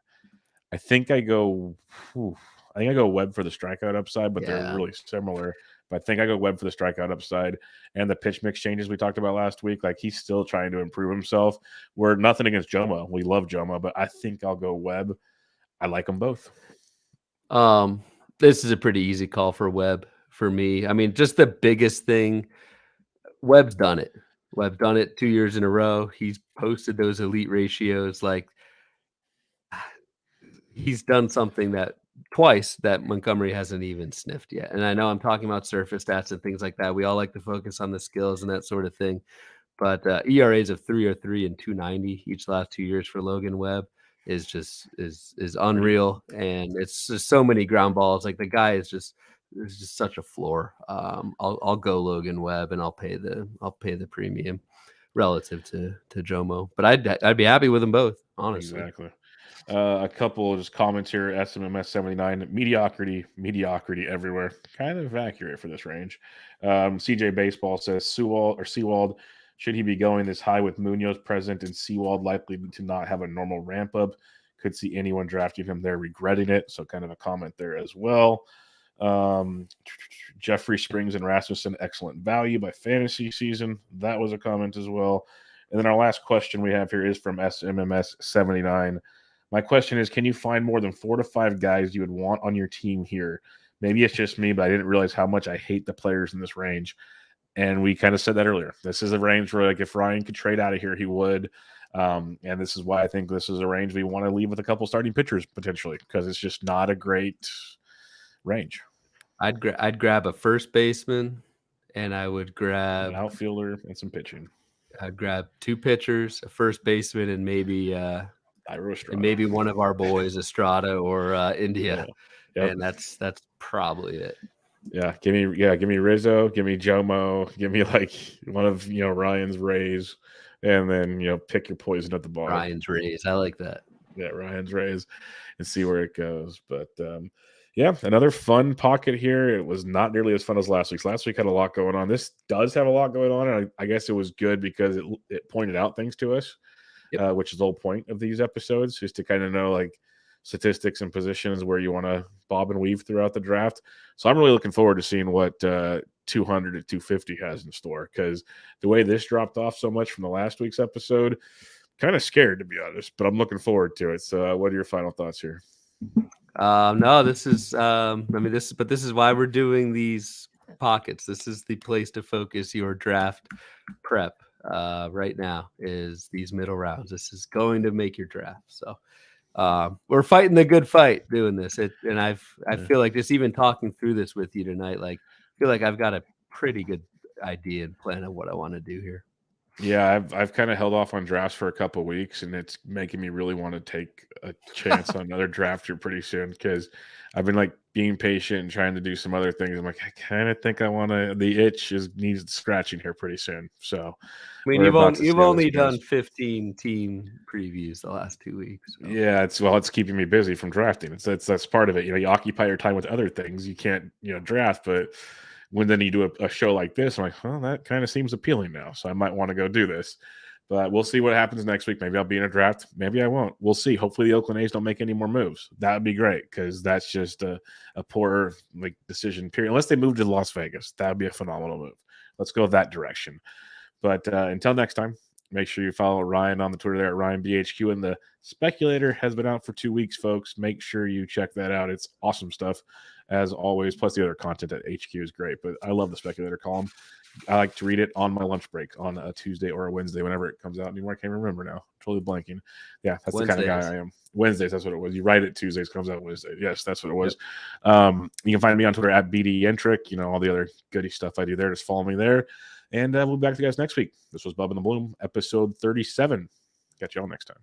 I think I go Webb for the strikeout upside, but they're really similar. But I think I go Webb for the strikeout upside and the pitch mix changes we talked about last week. Like he's still trying to improve himself. We're nothing against Jomo. We love Jomo, but I think I'll go Webb. I like them both. This is a pretty easy call for Webb for me. I mean, just the biggest thing, Webb's done it. Webb's done it 2 years in a row. He's posted those elite ratios. Like he's done something that twice that Montgomery hasn't even sniffed yet. And I know I'm talking about surface stats and things like that. We all like to focus on the skills and that sort of thing. But ERAs of 3.03 and 2.90 each last 2 years for Logan Webb is just is unreal. And it's just so many ground balls. Like the guy is just such a floor. I'll go Logan Webb and I'll pay the premium relative to Jomo. But I'd be happy with them both, honestly. Exactly. A couple of just comments here. SMMS 79, mediocrity everywhere. Kind of accurate for this range. CJ Baseball says Seawald, should he be going this high with Munoz present and Seawald likely to not have a normal ramp up? Could see anyone drafting him there regretting it. So kind of a comment there as well. Jeffrey Springs and Rasmussen, excellent value by fantasy season. That was a comment as well. And then our last question we have here is from SMMS 79. My question is, can you find more than 4 to 5 guys you would want on your team here? Maybe it's just me, but I didn't realize how much I hate the players in this range. And we kind of said that earlier. This is a range where, like, if Ryan could trade out of here, he would. And this is why I think this is a range we want to leave with a couple starting pitchers potentially, because it's just not a great range. I'd grab a first baseman, and I would grab an outfielder and some pitching. I'd grab 2 pitchers, a first baseman, and maybe Thairo Estrada. And maybe one of our boys, Estrada or India. Yeah. Yep. And that's probably it. Yeah, give me Rizzo, give me Jomo, give me like one of Ryan's Rays, and then pick your poison at the bottom. Ryan's Rays, I like that. Yeah, Ryan's Rays, and see where it goes. But yeah, another fun pocket here. It was not nearly as fun as last week's. Last week had a lot going on. This does have a lot going on, and I guess it was good because it pointed out things to us. Yep. Which is the whole point of these episodes, is to kind of know like statistics and positions where you want to bob and weave throughout the draft. So I'm really looking forward to seeing what 200 to 250 has in store, because the way this dropped off so much from the last week's episode, kind of scared, to be honest, but I'm looking forward to it. So what are your final thoughts here? No, this is this is why we're doing these pockets. This is the place to focus your draft prep. Right now is these middle rounds. This is going to make your draft. So we're fighting the good fight doing this. And I feel like just even talking through this with you tonight, like I feel like I've got a pretty good idea and plan of what I want to do here. Yeah, I've kind of held off on drafts for a couple of weeks, and it's making me really want to take a chance on another draft here pretty soon, because I've been like being patient and trying to do some other things. I'm like, I kind of think I want to. The itch needs scratching here pretty soon. So, I mean, you've only done 15 team previews the last 2 weeks. So. Yeah, it's keeping me busy from drafting. That's part of it. You occupy your time with other things. You can't draft, but when then you do a show like this, I'm like, well, that kind of seems appealing now. So I might want to go do this. But we'll see what happens next week. Maybe I'll be in a draft. Maybe I won't. We'll see. Hopefully the Oakland A's don't make any more moves. That would be great, because that's just a poor decision period. Unless they move to Las Vegas. That would be a phenomenal move. Let's go that direction. But until next time, Make sure you follow Ryan on the Twitter there at RyanBHQ. And the Speculator has been out for 2 weeks, folks. Make sure you check that out. It's awesome stuff, as always. Plus, the other content at HQ is great. But I love the Speculator column. I like to read it on my lunch break on a Tuesday or a Wednesday, whenever it comes out anymore. I can't remember now. I'm totally blanking. Yeah, that's Wednesdays. The kind of guy I am. Wednesdays, that's what it was. You write it Tuesdays, comes out Wednesday. Yes, that's what it was. Yep. You can find me on Twitter at BDentric. You know, all the other goody stuff I do there. Just follow me there. And we'll be back to you guys next week. This was Bubba and the Bloom, episode 37. Catch y'all next time.